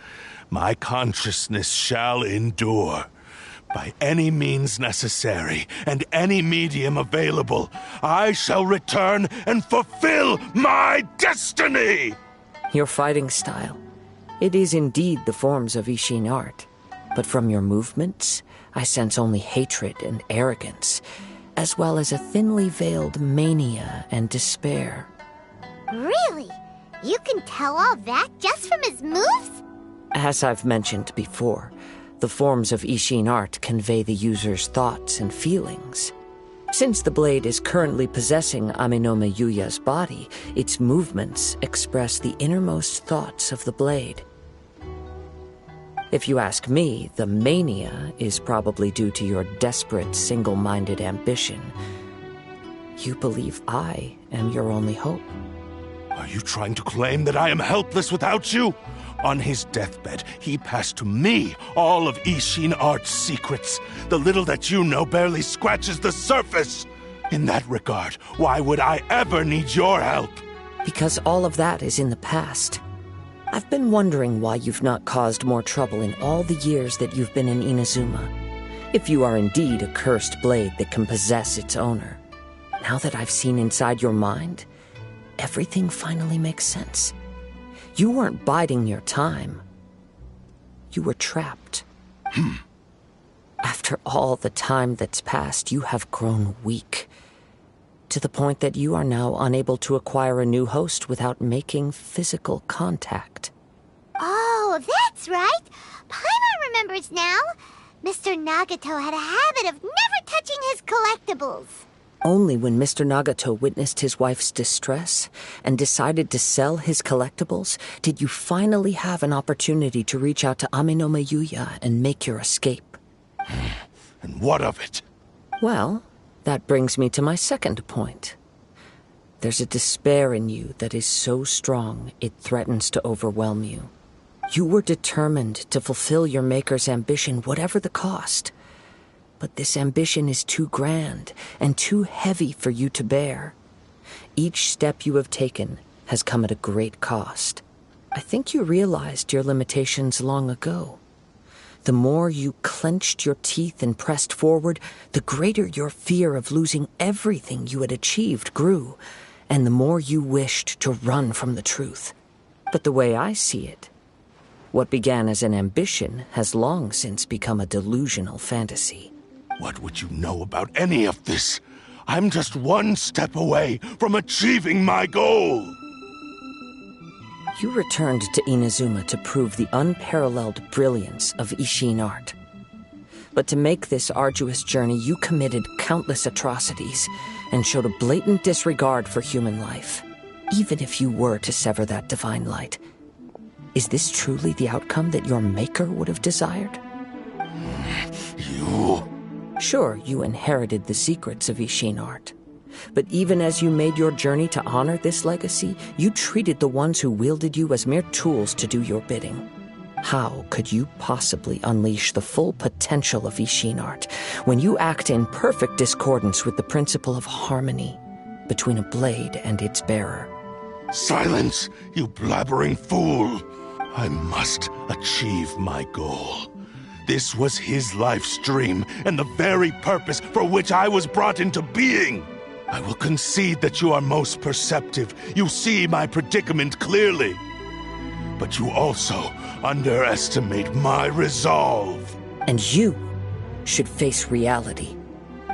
My consciousness shall endure. By any means necessary, and any medium available, I shall return and fulfill my destiny! Your fighting style. It is indeed the forms of Ishin art. But from your movements, I sense only hatred and arrogance, as well as a thinly veiled mania and despair. Really? You can tell all that just from his moves? As I've mentioned before, the forms of Ishin art convey the user's thoughts and feelings. Since the blade is currently possessing Aminome Yuya's body, its movements express the innermost thoughts of the blade. If you ask me, the mania is probably due to your desperate, single-minded ambition. You believe I am your only hope. Are you trying to claim that I am helpless without you? On his deathbed, he passed to me all of Ishin art's secrets. The little that you know barely scratches the surface. In that regard, why would I ever need your help? Because all of that is in the past. I've been wondering why you've not caused more trouble in all the years that you've been in Inazuma. If you are indeed a cursed blade that can possess its owner. Now that I've seen inside your mind, everything finally makes sense. You weren't biding your time. You were trapped. After all the time that's passed, you have grown weak. To the point that you are now unable to acquire a new host without making physical contact. Oh, that's right. Paimon remembers now. Mr. Nagato had a habit of never touching his collectibles. Only when Mr. Nagato witnessed his wife's distress and decided to sell his collectibles did you finally have an opportunity to reach out to Aminome Yuya and make your escape. And what of it? Well, that brings me to my second point. There's a despair in you that is so strong it threatens to overwhelm you. You were determined to fulfill your maker's ambition, whatever the cost. But this ambition is too grand and too heavy for you to bear. Each step you have taken has come at a great cost. I think you realized your limitations long ago. The more you clenched your teeth and pressed forward, the greater your fear of losing everything you had achieved grew, and the more you wished to run from the truth. But the way I see it, what began as an ambition has long since become a delusional fantasy. What would you know about any of this? I'm just one step away from achieving my goal! You returned to Inazuma to prove the unparalleled brilliance of Ishin art. But to make this arduous journey, you committed countless atrocities and showed a blatant disregard for human life, even if you were to sever that divine light. Is this truly the outcome that your maker would have desired? You... Sure, you inherited the secrets of Ishin art. But even as you made your journey to honor this legacy, you treated the ones who wielded you as mere tools to do your bidding. How could you possibly unleash the full potential of Ishin art when you act in perfect discordance with the principle of harmony between a blade and its bearer? Silence, you blabbering fool! I must achieve my goal. This was his life's dream, and the very purpose for which I was brought into being. I will concede that you are most perceptive. You see my predicament clearly. But you also underestimate my resolve. And you should face reality.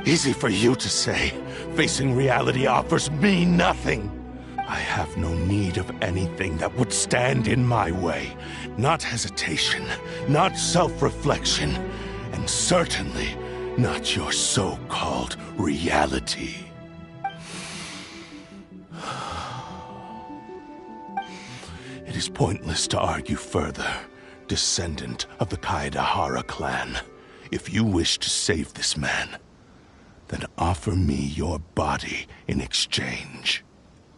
Easy for you to say. Facing reality offers me nothing. I have no need of anything that would stand in my way. Not hesitation, not self-reflection, and certainly not your so-called reality. It is pointless to argue further, descendant of the Kaedahara clan. If you wish to save this man, then offer me your body in exchange.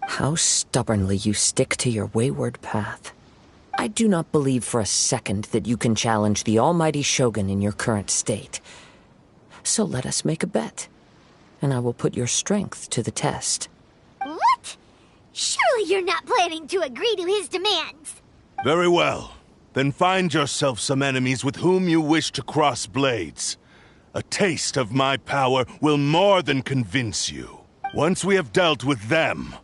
How stubbornly you stick to your wayward path. I do not believe for a second that you can challenge the almighty Shogun in your current state. So let us make a bet, and I will put your strength to the test. What? Surely you're not planning to agree to his demands. Very well. Then find yourself some enemies with whom you wish to cross blades. A taste of my power will more than convince you. Once we have dealt with them,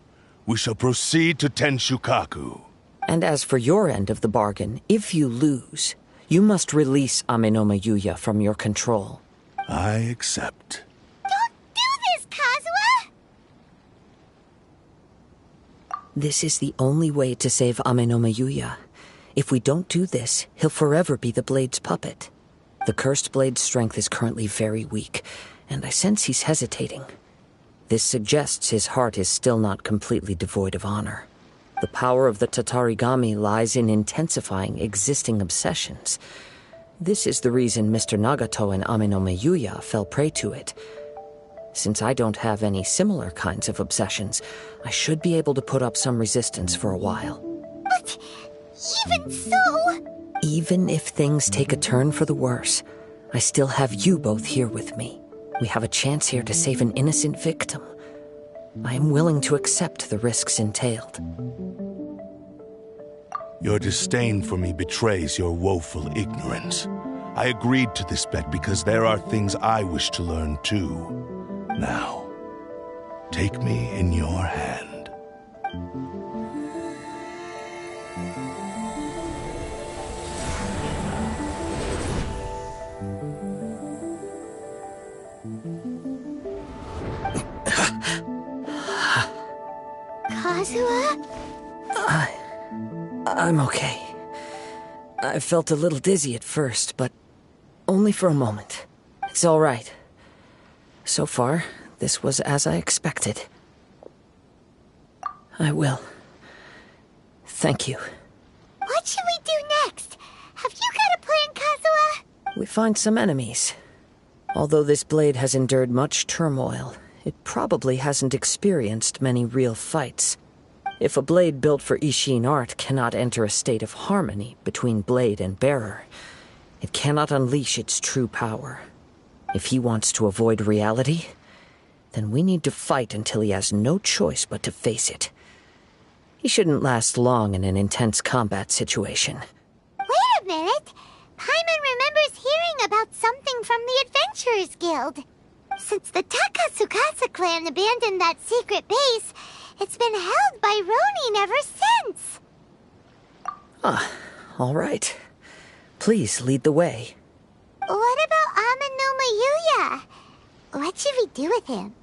we shall proceed to Tenshukaku. And as for your end of the bargain, if you lose, you must release Amenoma Yuya from your control. I accept. Don't do this, Kazuha! This is the only way to save Amenoma Yuya. If we don't do this, he'll forever be the Blade's puppet. The Cursed Blade's strength is currently very weak, and I sense he's hesitating. This suggests his heart is still not completely devoid of honor. The power of the Tatarigami lies in intensifying existing obsessions. This is the reason Mr. Nagato and Amenoma Yuya fell prey to it. Since I don't have any similar kinds of obsessions, I should be able to put up some resistance for a while. But even so... Even if things take a turn for the worse, I still have you both here with me. We have a chance here to save an innocent victim. I am willing to accept the risks entailed. Your disdain for me betrays your woeful ignorance. I agreed to this bet because there are things I wish to learn too. Now, take me in your hand. Kazuha? I'm okay. I felt a little dizzy at first, but only for a moment. It's all right. So far, this was as I expected. I will. Thank you. What should we do next? Have you got a plan, Kazuha? We find some enemies. Although this blade has endured much turmoil, it probably hasn't experienced many real fights. If a blade built for Ishin art cannot enter a state of harmony between blade and bearer, it cannot unleash its true power. If he wants to avoid reality, then we need to fight until he has no choice but to face it. He shouldn't last long in an intense combat situation. Wait a minute! Paimon remembers hearing about something from the Adventurers Guild. Since the Takatsukasa clan abandoned that secret base, it's been held by Ronin ever since. All right. Please lead the way. What about Amenoma Yuya? What should we do with him?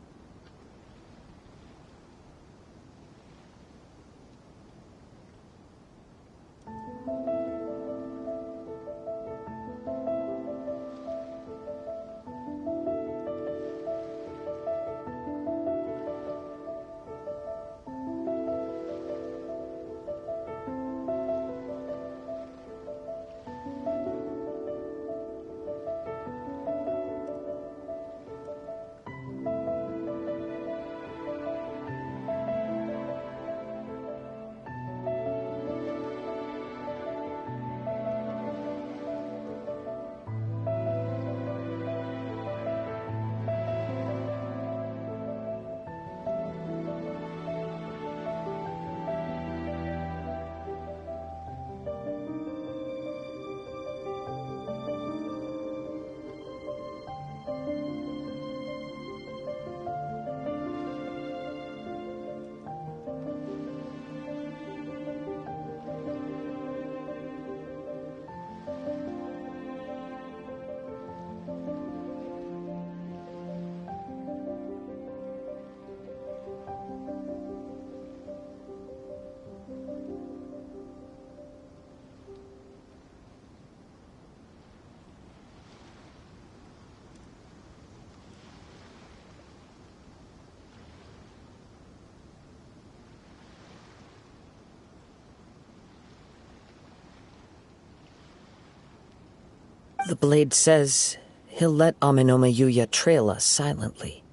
The blade says he'll let Amenoma Yuya trail us silently.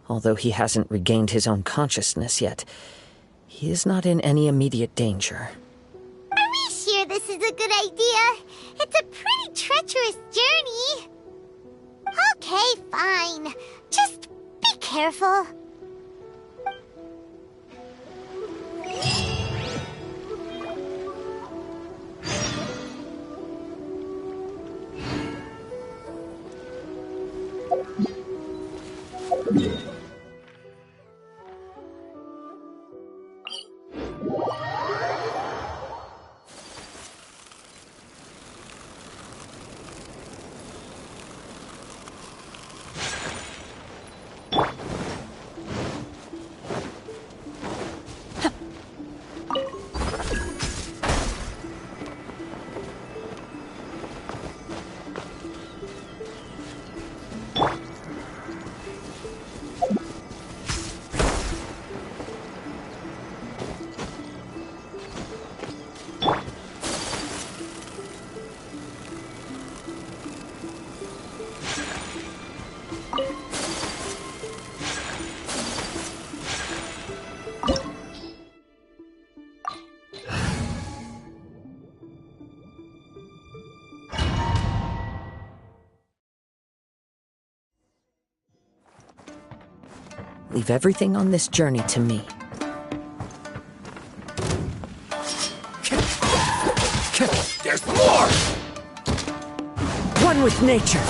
Although he hasn't regained his own consciousness yet, He is not in any immediate danger. Are we sure this is a good idea? It's a pretty treacherous journey. Okay, fine. Just be careful. Leave everything on this journey to me. There's more! One with nature.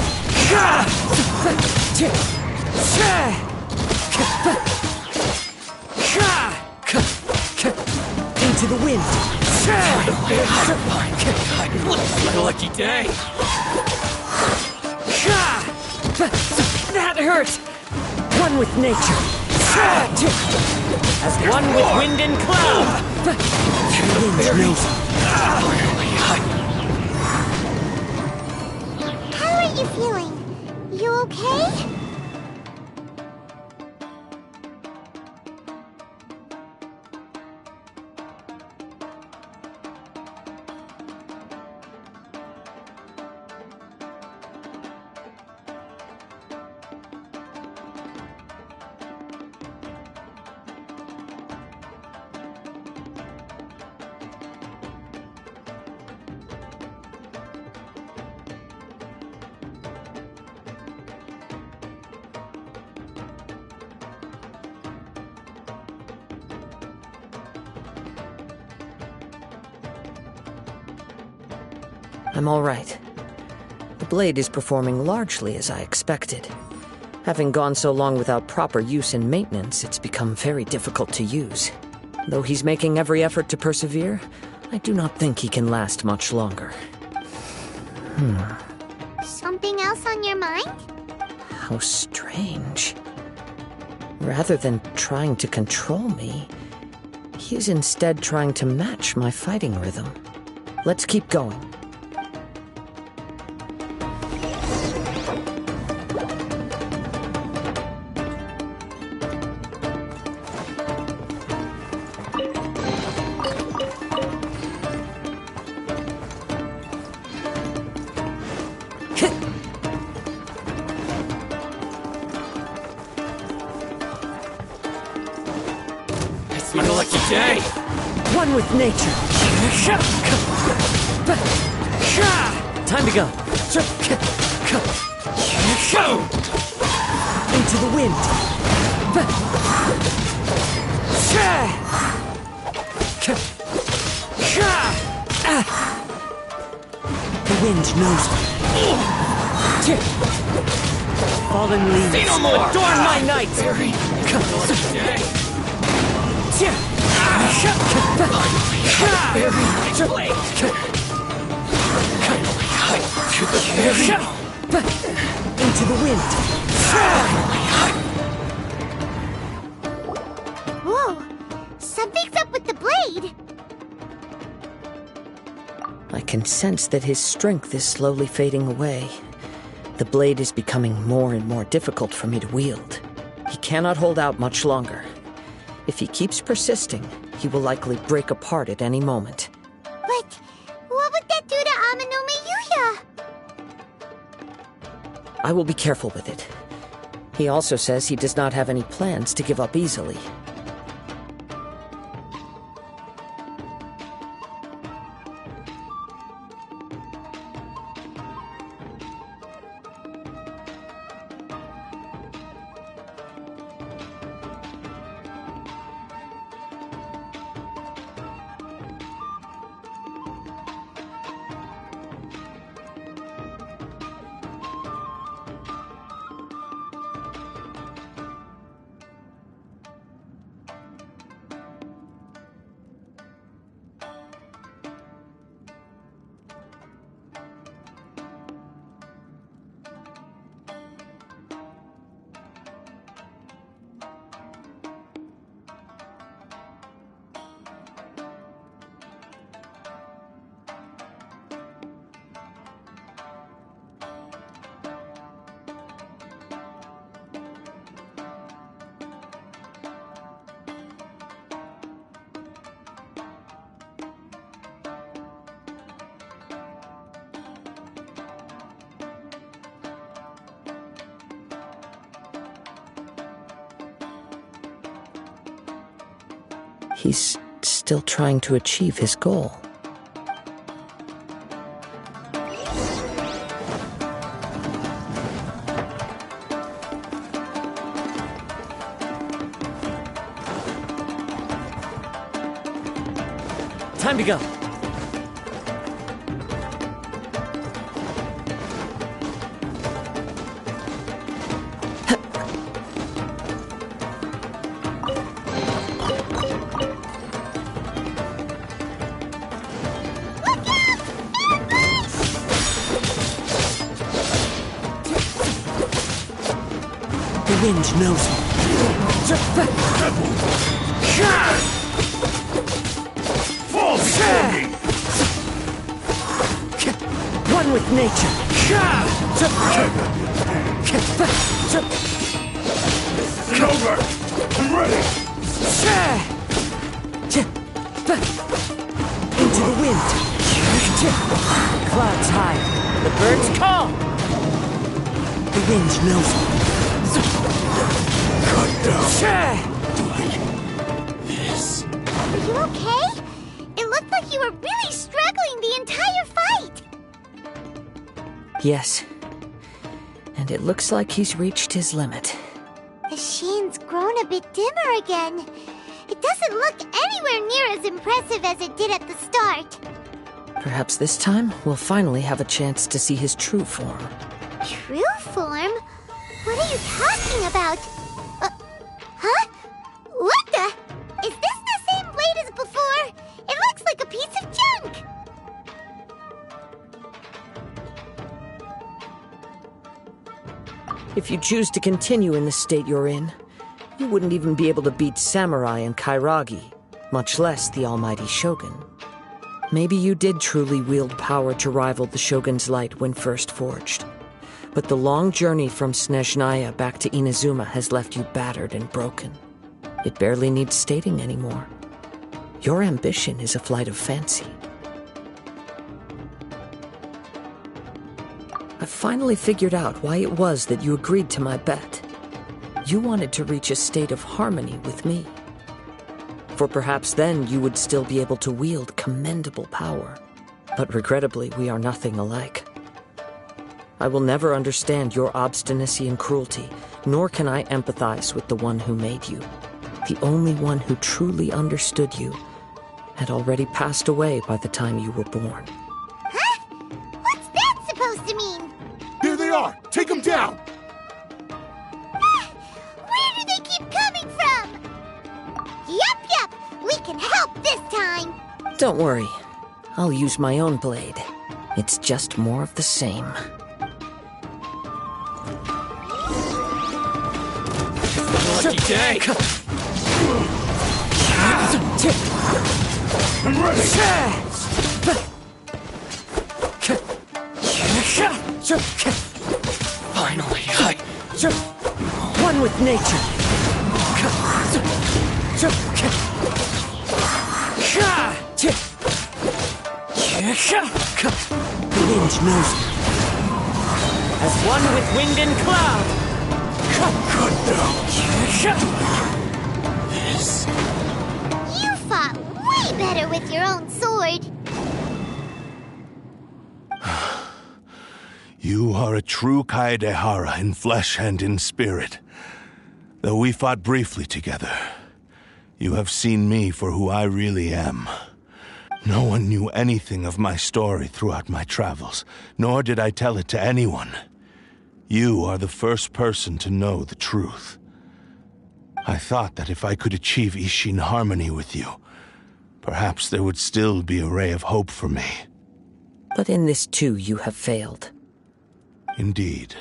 Into the wind. It's my lucky day! That hurt! One with nature. As one with wind and cloud. How are you feeling? You okay? I'm all right. The blade is performing largely as I expected. Having gone so long without proper use and maintenance, it's become very difficult to use. Though he's making every effort to persevere, I do not think he can last much longer. Something else on your mind? How strange. Rather than trying to control me, he is instead trying to match my fighting rhythm. Let's keep going. It's my lucky day! One with nature. Time to go. Into the wind. The wind knows me. Fallen leaves. Say no more! Adorn my night. Very lucky day! Into the wind. Whoa! Something's up with the blade! I can sense that his strength is slowly fading away. The blade is becoming more and more difficult for me to wield. He cannot hold out much longer. If he keeps persisting, he will likely break apart at any moment. But what would that do to Amano Miyuya? I will be careful with it. He also says he does not have any plans to give up easily. He's still trying to achieve his goal. Time to go. The wind knows me. One with nature. It's over! I'm ready! Into the wind. Clouds high. The birds call. The wind knows me. Cut down! Are you okay? It looked like you were really struggling the entire fight. Yes. And it looks like he's reached his limit. The shine's grown a bit dimmer again. It doesn't look anywhere near as impressive as it did at the start. Perhaps this time we'll finally have a chance to see his true form. True form? What are you talking about? Huh? What the? Is this the same blade as before? It looks like a piece of junk! If you choose to continue in the state you're in, you wouldn't even be able to beat Samurai and Kairagi, much less the almighty Shogun. Maybe you did truly wield power to rival the Shogun's light when first forged. But the long journey from Snezhnaya back to Inazuma has left you battered and broken. It barely needs stating anymore. Your ambition is a flight of fancy. I've finally figured out why it was that you agreed to my bet. You wanted to reach a state of harmony with me. For perhaps then you would still be able to wield commendable power. But regrettably, we are nothing alike. I will never understand your obstinacy and cruelty, nor can I empathize with the one who made you. The only one who truly understood you had already passed away by the time you were born. Huh? What's that supposed to mean? There they are! Take them down! Where do they keep coming from? Yup, we can help this time. Don't worry. I'll use my own blade. It's just more of the same. Lucky day. I'm ready! Finally, One with nature. The wind knows me. As one with wind and cloud. Cut down! You fought way better with your own sword. You are a true Kaedehara in flesh and in spirit. Though we fought briefly together, you have seen me for who I really am. No one knew anything of my story throughout my travels, nor did I tell it to anyone. You are the first person to know the truth. I thought that if I could achieve Ishin harmony with you, perhaps there would still be a ray of hope for me. But in this too, you have failed. Indeed.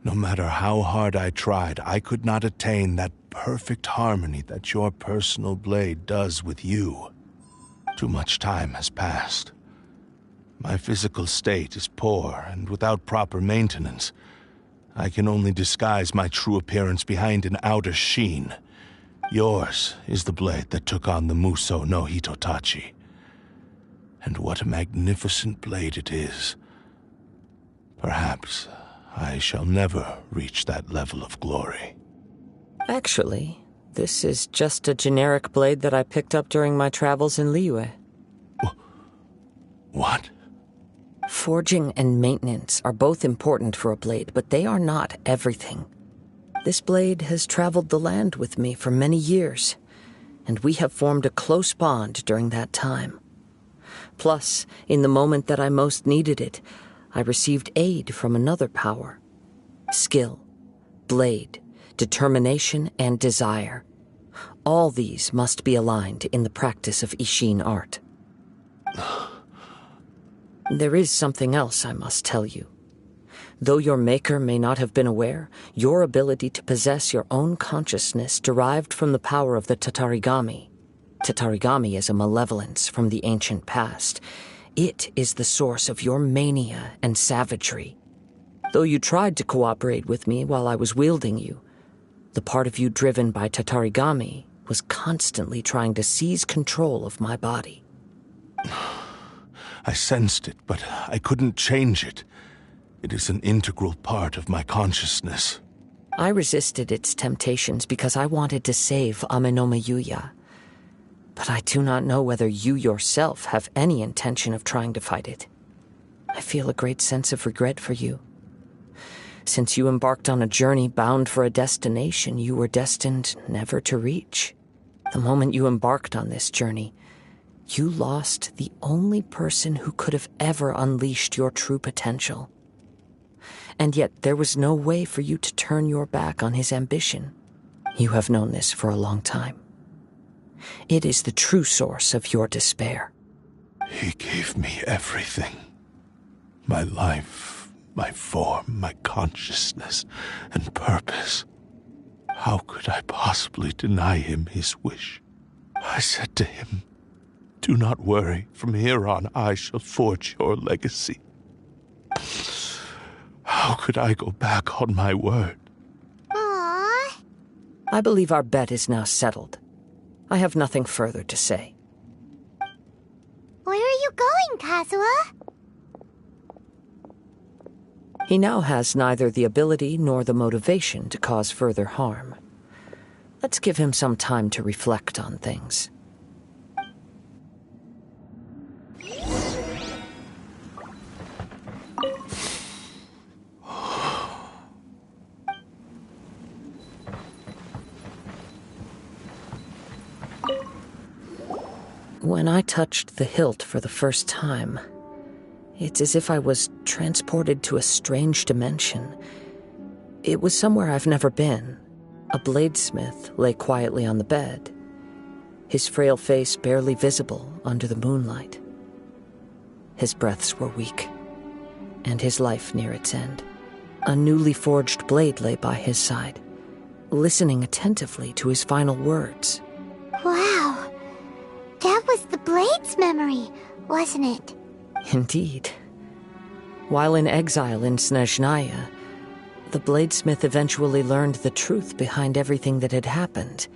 No matter how hard I tried, I could not attain that perfect harmony that your personal blade does with you. Too much time has passed. My physical state is poor, and without proper maintenance, I can only disguise my true appearance behind an outer sheen. Yours is the blade that took on the Muso no Hitotachi. And what a magnificent blade it is. Perhaps I shall never reach that level of glory. Actually, This is just a generic blade that I picked up during my travels in Liyue. What? Forging and maintenance are both important for a blade, but they are not everything. This blade has traveled the land with me for many years, and we have formed a close bond during that time. Plus, in the moment that I most needed it, I received aid from another power. Skill, blade, determination, and desire. All these must be aligned in the practice of Ishin art. There is something else I must tell you. Though your maker may not have been aware, your ability to possess your own consciousness derived from the power of the Tatarigami. Tatarigami is a malevolence from the ancient past. It is the source of your mania and savagery. Though you tried to cooperate with me while I was wielding you, the part of you driven by Tatarigami was constantly trying to seize control of my body. I sensed it, but I couldn't change it. It is an integral part of my consciousness. I resisted its temptations because I wanted to save Amenoma Yuya. But I do not know whether you yourself have any intention of trying to fight it. I feel a great sense of regret for you. Since you embarked on a journey bound for a destination you were destined never to reach. The moment you embarked on this journey, you lost the only person who could have ever unleashed your true potential. And yet there was no way for you to turn your back on his ambition. You have known this for a long time. It is the true source of your despair. He gave me everything. My life, my form, my consciousness, and purpose. How could I possibly deny him his wish? I said to him, "Do not worry. From here on, I shall forge your legacy." How could I go back on my word? Aww. I believe our bet is now settled. I have nothing further to say. Where are you going, Kazuha? He now has neither the ability nor the motivation to cause further harm. Let's give him some time to reflect on things. When I touched the hilt for the first time, it's as if I was transported to a strange dimension. It was somewhere I've never been. A bladesmith lay quietly on the bed, his frail face barely visible under the moonlight. His breaths were weak, and his life near its end. A newly forged blade lay by his side, listening attentively to his final words. Wow. That was the Blade's memory, wasn't it? Indeed. While in exile in Snezhnaya, the bladesmith eventually learned the truth behind everything that had happened.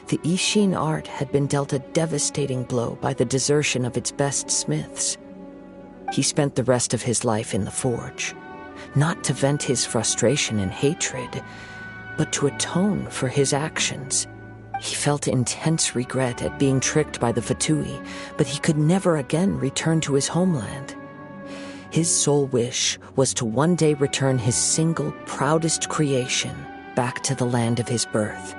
The Ishin art had been dealt a devastating blow by the desertion of its best smiths. He spent the rest of his life in the forge, not to vent his frustration and hatred, but to atone for his actions. He felt intense regret at being tricked by the Fatui, but he could never again return to his homeland. His sole wish was to one day return his single, proudest creation back to the land of his birth.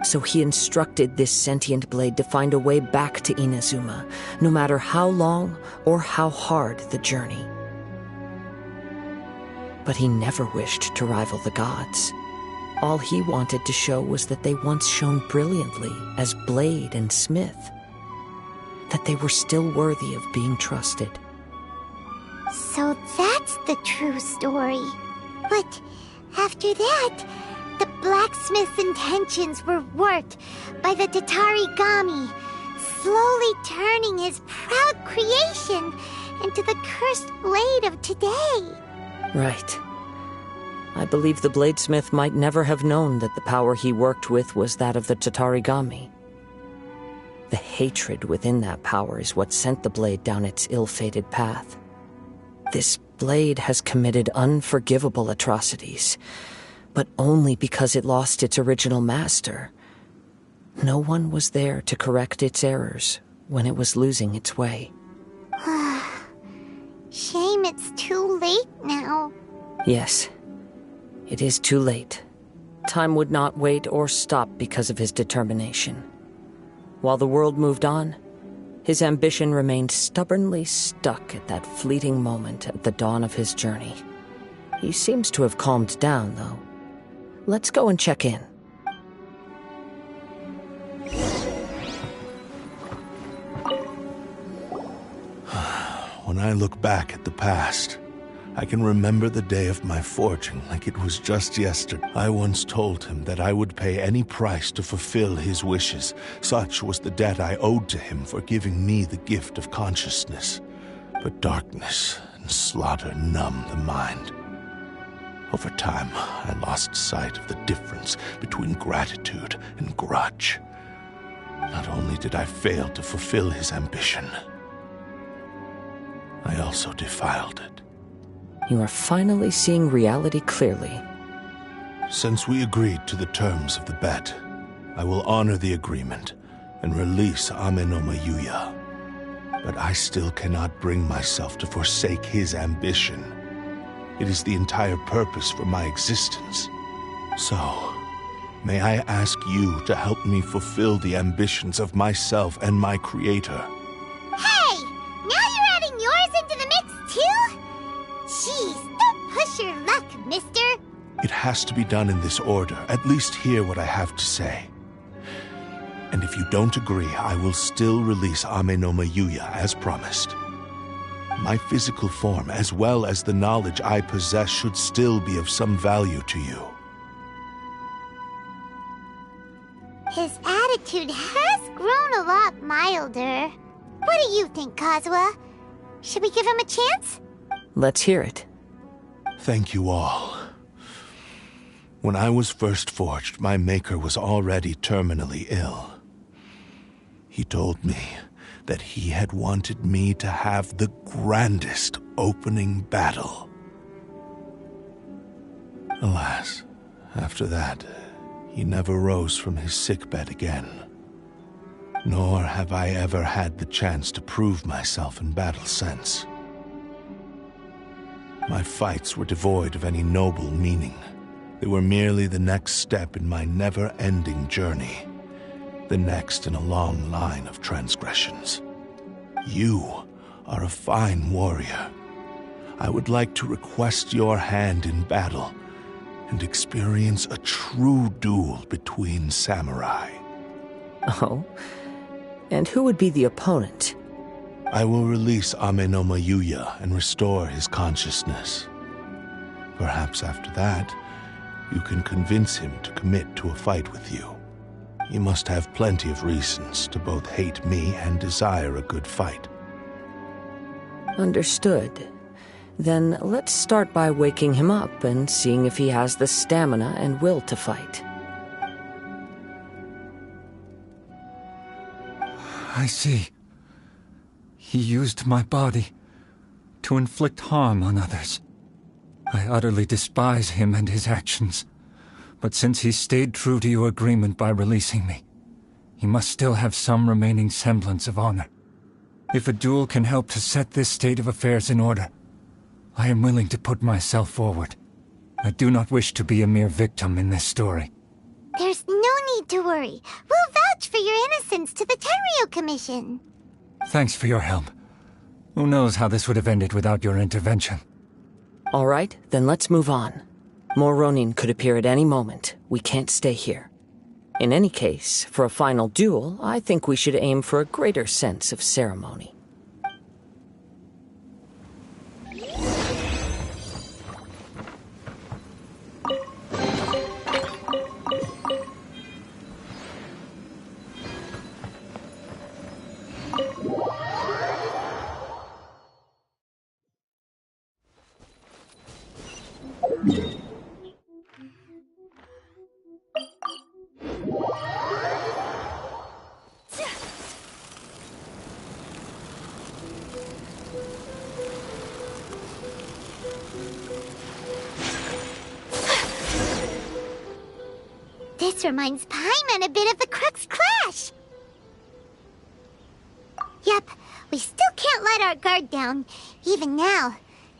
So he instructed this sentient blade to find a way back to Inazuma, no matter how long or how hard the journey. But he never wished to rival the gods. All he wanted to show was that they once shone brilliantly as blade and smith, that they were still worthy of being trusted. So that's the true story. But after that, the blacksmith's intentions were worked by the Tatarigami, slowly turning his proud creation into the cursed blade of today. Right. I believe the bladesmith might never have known that the power he worked with was that of the Tatarigami. The hatred within that power is what sent the blade down its ill-fated path. This blade has committed unforgivable atrocities, but only because it lost its original master, No one was there to correct its errors when it was losing its way. Shame it's too late now. Yes, it is too late. Time would not wait or stop because of his determination. While the world moved on, his ambition remained stubbornly stuck at that fleeting moment at the dawn of his journey. He seems to have calmed down, though. Let's go and check in. When I look back at the past, I can remember the day of my forging like it was just yesterday. I once told him that I would pay any price to fulfill his wishes. Such was the debt I owed to him for giving me the gift of consciousness. But darkness and slaughter numbed the mind. Over time, I lost sight of the difference between gratitude and grudge. Not only did I fail to fulfill his ambition, I also defiled it. You are finally seeing reality clearly. Since we agreed to the terms of the bet, I will honor the agreement and release Ame no Mayuya. But I still cannot bring myself to forsake his ambition. It is the entire purpose for my existence. So, may I ask you to help me fulfill the ambitions of myself and my creator? Hey! Now you're adding yours into the mix, too? Jeez, don't push your luck, mister. It has to be done in this order. At least hear what I have to say. And if you don't agree, I will still release Ame no Mayuya as promised. My physical form, as well as the knowledge I possess, should still be of some value to you. His attitude has grown a lot milder. What do you think, Kazuha? Should we give him a chance? Let's hear it. Thank you all. When I was first forged, my maker was already terminally ill. He told me that he had wanted me to have the grandest opening battle. Alas, after that, he never rose from his sickbed again. Nor have I ever had the chance to prove myself in battle since. My fights were devoid of any noble meaning. They were merely the next step in my never-ending journey. The next in a long line of transgressions. You are a fine warrior. I would like to request your hand in battle and experience a true duel between samurai. Oh? And who would be the opponent? I will release Ame no Mayuya and restore his consciousness. Perhaps after that, you can convince him to commit to a fight with you. He must have plenty of reasons to both hate me and desire a good fight. Understood. Then let's start by waking him up and seeing if he has the stamina and will to fight. I see. He used my body to inflict harm on others. I utterly despise him and his actions. But since he stayed true to your agreement by releasing me, he must still have some remaining semblance of honor. If a duel can help to set this state of affairs in order, I am willing to put myself forward. I do not wish to be a mere victim in this story. There's no need to worry. We'll vouch for your innocence to the Tenryo Commission. Thanks for your help. Who knows how this would have ended without your intervention. All right, then let's move on. More Ronin could appear at any moment. We can't stay here. In any case, for a final duel, I think we should aim for a greater sense of ceremony. This reminds Paimon a bit of the Crux Clash. Yep, we still can't let our guard down. Even now,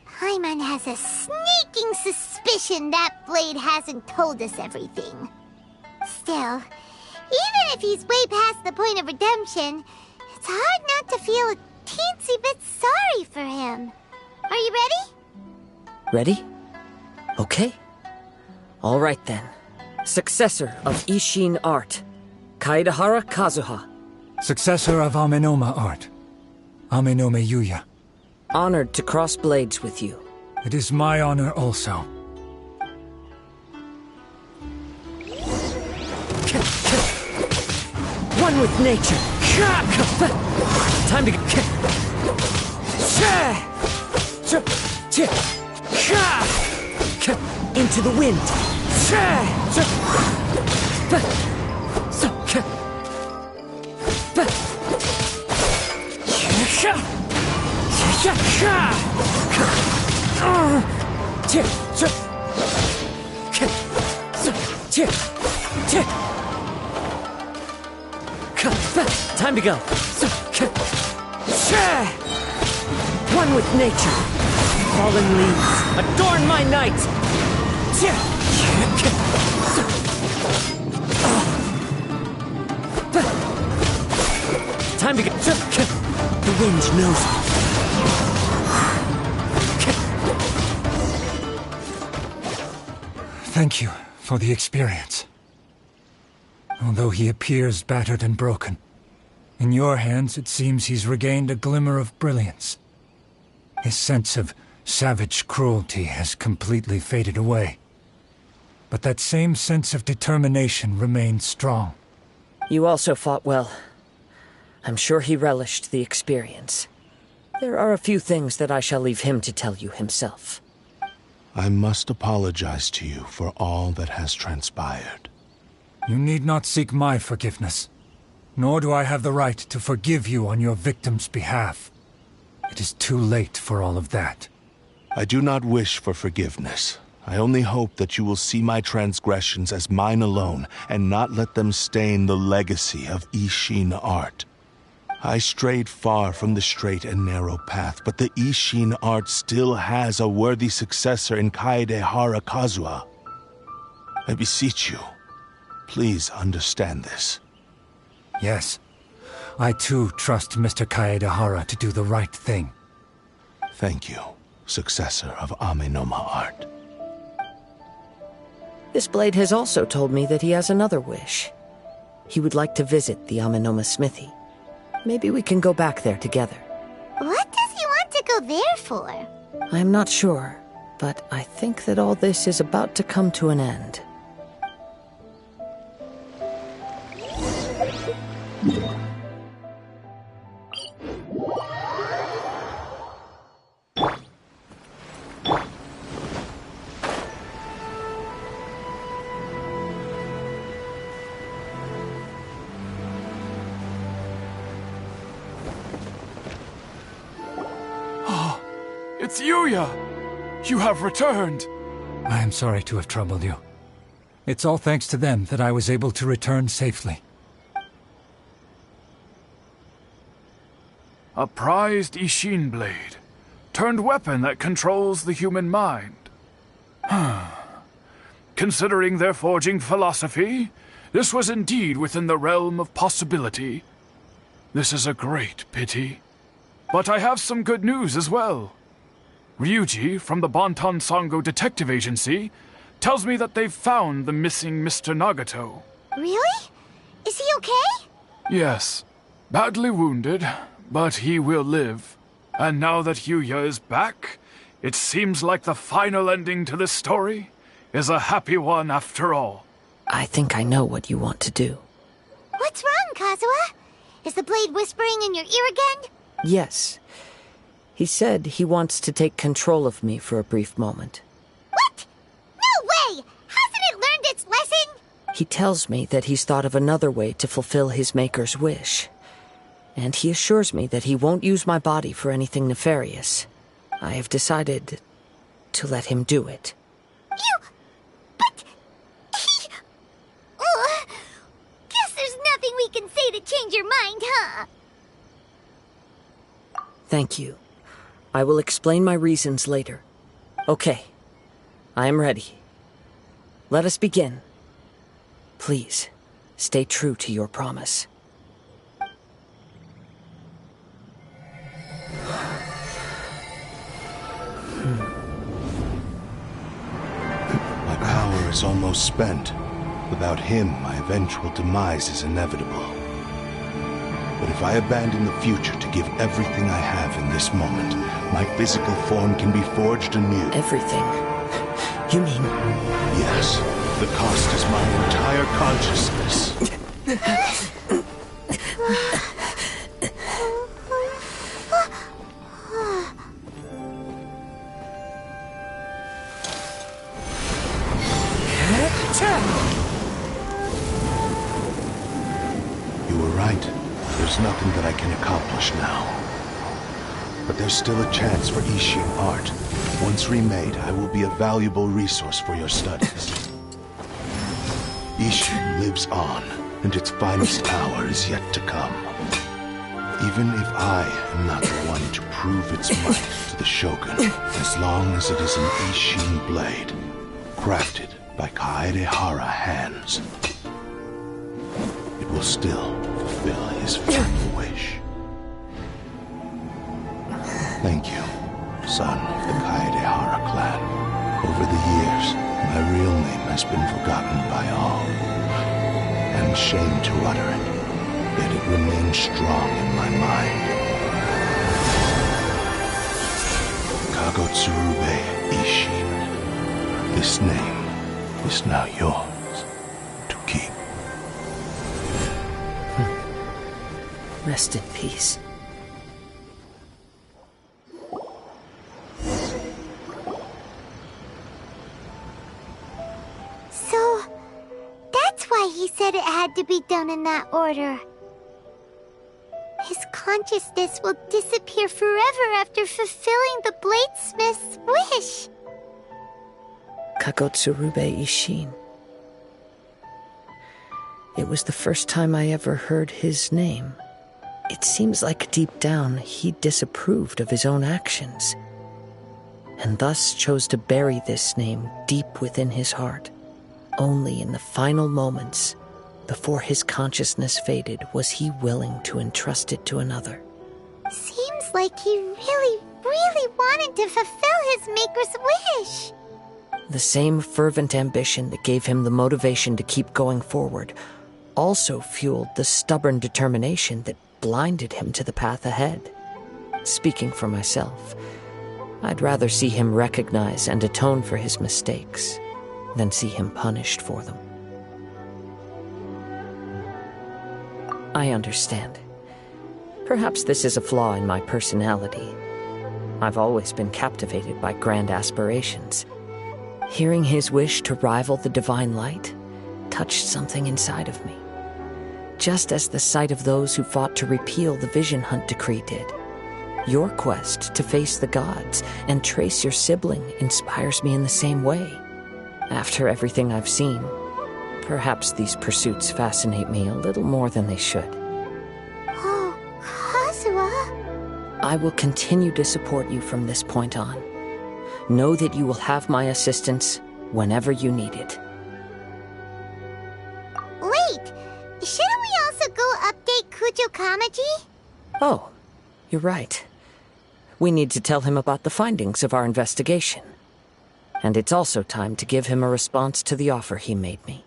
Paimon has a sneaking suspicion that Blade hasn't told us everything. Still, even if he's way past the point of redemption, it's hard not to feel a teensy bit sorry for him. Are you ready? Ready? Okay. All right then. Successor of Ishin Art, Kaedehara Kazuha. Successor of Amenoma Art, Amenome Yuya. Honored to cross blades with you. It is my honor also. One with nature. Time to get... Into the wind. Time to go. One with nature. Fallen leaves, adorn my night. Time to go. The wind knows me. Thank you for the experience. Although he appears battered and broken, in your hands it seems he's regained a glimmer of brilliance. His sense of savage cruelty has completely faded away. But that same sense of determination remains strong. You also fought well. I'm sure he relished the experience. There are a few things that I shall leave him to tell you himself. I must apologize to you for all that has transpired. You need not seek my forgiveness, nor do I have the right to forgive you on your victim's behalf. It is too late for all of that. I do not wish for forgiveness. I only hope that you will see my transgressions as mine alone and not let them stain the legacy of Ishin Art. I strayed far from the straight and narrow path, but the Ishin Art still has a worthy successor in Kaedehara Kazuha. I beseech you, please understand this. Yes, I too trust Mr. Kaedehara to do the right thing. Thank you, successor of Amenoma Art. This blade has also told me that he has another wish. He would like to visit the Amenoma smithy. Maybe we can go back there together. What does he want to go there for? I'm not sure, but I think that all this is about to come to an end. It's Yuya! You have returned! I am sorry to have troubled you. It's all thanks to them that I was able to return safely. A prized Ishin blade, turned weapon that controls the human mind. Considering their forging philosophy, this was indeed within the realm of possibility. This is a great pity. But I have some good news as well. Ryuji, from the Bonton Sango Detective Agency, tells me that they've found the missing Mr. Nagato. Really? Is he okay? Yes. Badly wounded, but he will live. And now that Yuya is back, it seems like the final ending to this story is a happy one after all. I think I know what you want to do. What's wrong, Kazuha? Is the blade whispering in your ear again? Yes. He said he wants to take control of me for a brief moment. What? No way! Hasn't it learned its lesson? He tells me that he's thought of another way to fulfill his maker's wish. And he assures me that he won't use my body for anything nefarious. I have decided to let him do it. But he... Thank you. I will explain my reasons later. Okay. I am ready. Let us begin. Please, stay true to your promise. My power is almost spent. Without him, my eventual demise is inevitable. But if I abandon the future to give everything I have in this moment, my physical form can be forged anew. Everything? You mean... Yes. The cost is my entire consciousness. You were right. There's nothing that I can accomplish now. But there's still a chance for Ishin art. Once remade, I will be a valuable resource for your studies. Ishin lives on, and its finest hour is yet to come. Even if I am not the one to prove its might to the Shogun, as long as it is an Ishin blade, crafted by Kaedehara hands, it will still fulfill his final wish. Thank you, son of the Kaedehara clan. Over the years, my real name has been forgotten by all. I'm ashamed to utter it, yet it remains strong in my mind. Kagotsurube Ishin. This name is now yours to keep. Rest in peace. So, that's why he said it had to be done in that order. His consciousness will disappear forever after fulfilling the bladesmith's wish. Kagotsurube Ishin. It was the first time I ever heard his name. It seems like deep down he disapproved of his own actions, and thus chose to bury this name deep within his heart. Only in the final moments, before his consciousness faded, was he willing to entrust it to another. Seems like he really, really wanted to fulfill his maker's wish. The same fervent ambition that gave him the motivation to keep going forward also fueled the stubborn determination that blinded him to the path ahead. Speaking for myself, I'd rather see him recognize and atone for his mistakes than see him punished for them. I understand. Perhaps this is a flaw in my personality. I've always been captivated by grand aspirations. Hearing his wish to rival the divine light touched something inside of me, just as the sight of those who fought to repeal the Vision Hunt decree did. Your quest to face the gods and trace your sibling inspires me in the same way. After everything I've seen, perhaps these pursuits fascinate me a little more than they should. Oh, Kazuha. I will continue to support you from this point on. Know that you will have my assistance whenever you need it. Wait, shouldn't we also go update Kujo Kamaji? Oh, you're right. We need to tell him about the findings of our investigation. And it's also time to give him a response to the offer he made me.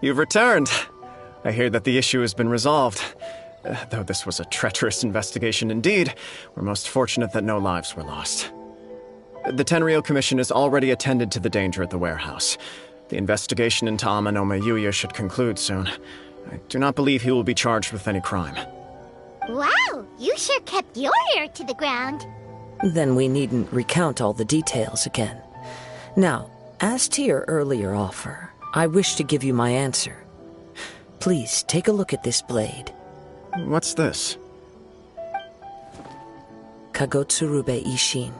You've returned. I hear that the issue has been resolved. Though this was a treacherous investigation indeed, we're most fortunate that no lives were lost. The Tenryou Commission has already attended to the danger at the warehouse. The investigation into Amanome Yuya should conclude soon. I do not believe he will be charged with any crime. Wow, you sure kept your ear to the ground. Then we needn't recount all the details again. Now, as to your earlier offer, I wish to give you my answer. Please, take a look at this blade. What's this? Kagotsurube Ishin,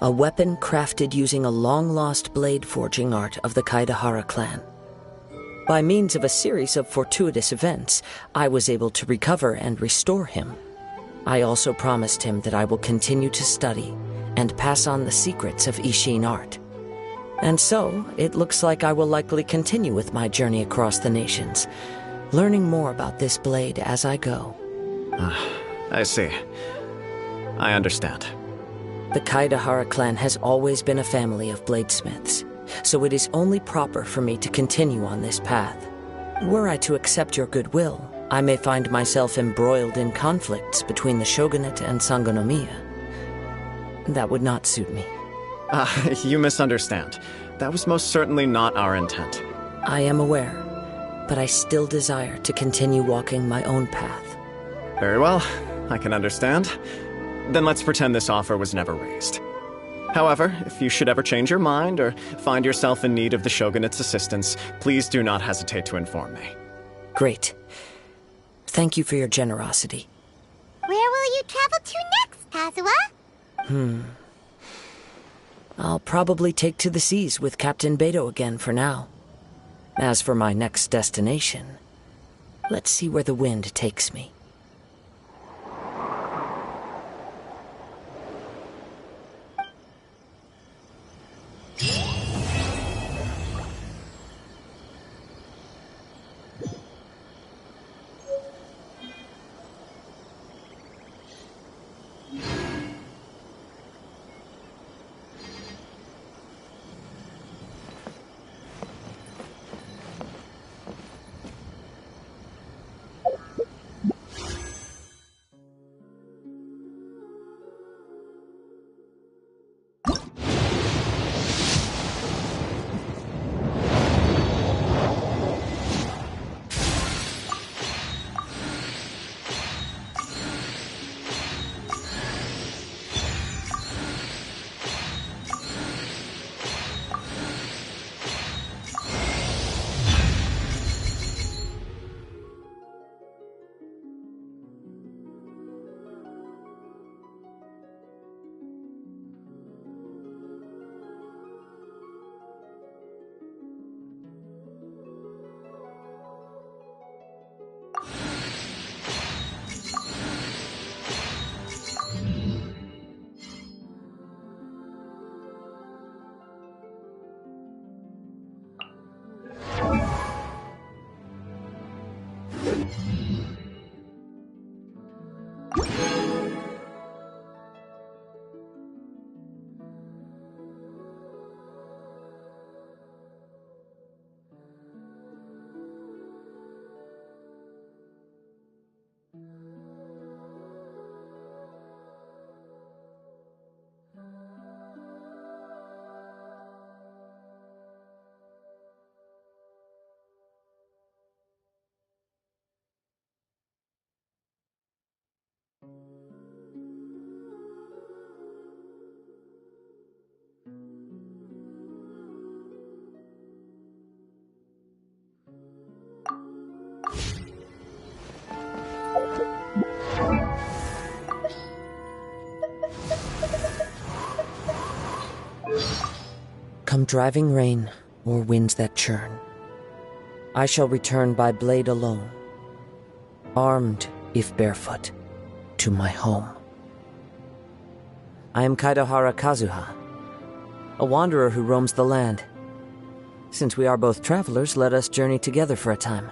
a weapon crafted using a long-lost blade forging art of the Kaidahara clan. By means of a series of fortuitous events, I was able to recover and restore him. I also promised him that I will continue to study and pass on the secrets of Ishin art. And so, it looks like I will likely continue with my journey across the nations, learning more about this blade as I go. I see. I understand. The Kaidahara clan has always been a family of bladesmiths, so it is only proper for me to continue on this path. Were I to accept your goodwill, I may find myself embroiled in conflicts between the shogunate and Sangonomiya. That would not suit me. You misunderstand. That was most certainly not our intent. I am aware, but I still desire to continue walking my own path. Very well, I can understand. Then let's pretend this offer was never raised. However, if you should ever change your mind or find yourself in need of the Shogunate's assistance, please do not hesitate to inform me. Great. Thank you for your generosity. Where will you travel to next, Kazuha? I'll probably take to the seas with Captain Beto again for now. As for my next destination, let's see where the wind takes me. Come driving rain or winds that churn, I shall return by blade alone, armed if barefoot, to my home. I am Kaidahara Kazuha, a wanderer who roams the land. Since we are both travelers, let us journey together for a time.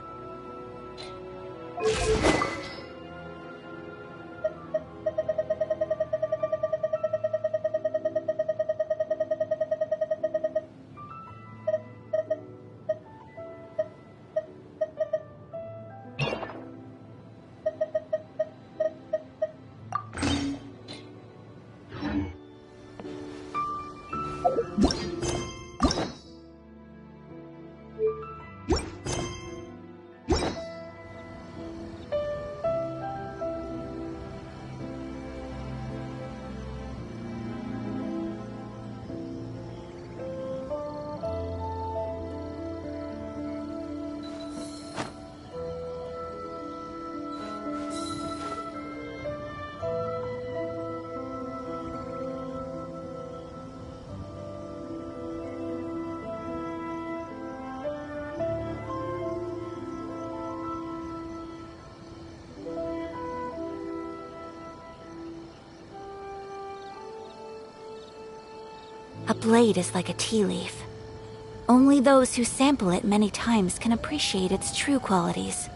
blade is like a tea leaf. Only those who sample it many times can appreciate its true qualities.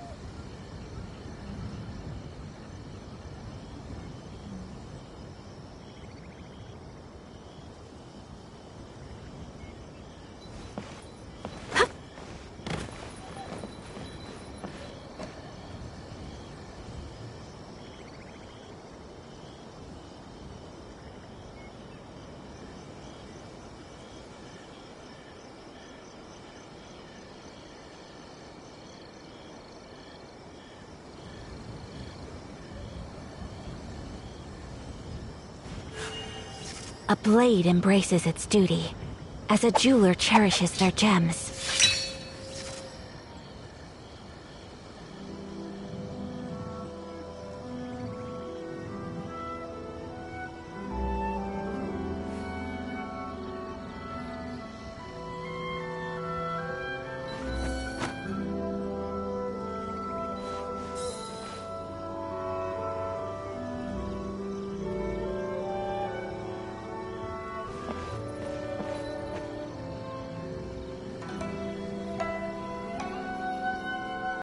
A blade embraces its duty, as a jeweler cherishes their gems.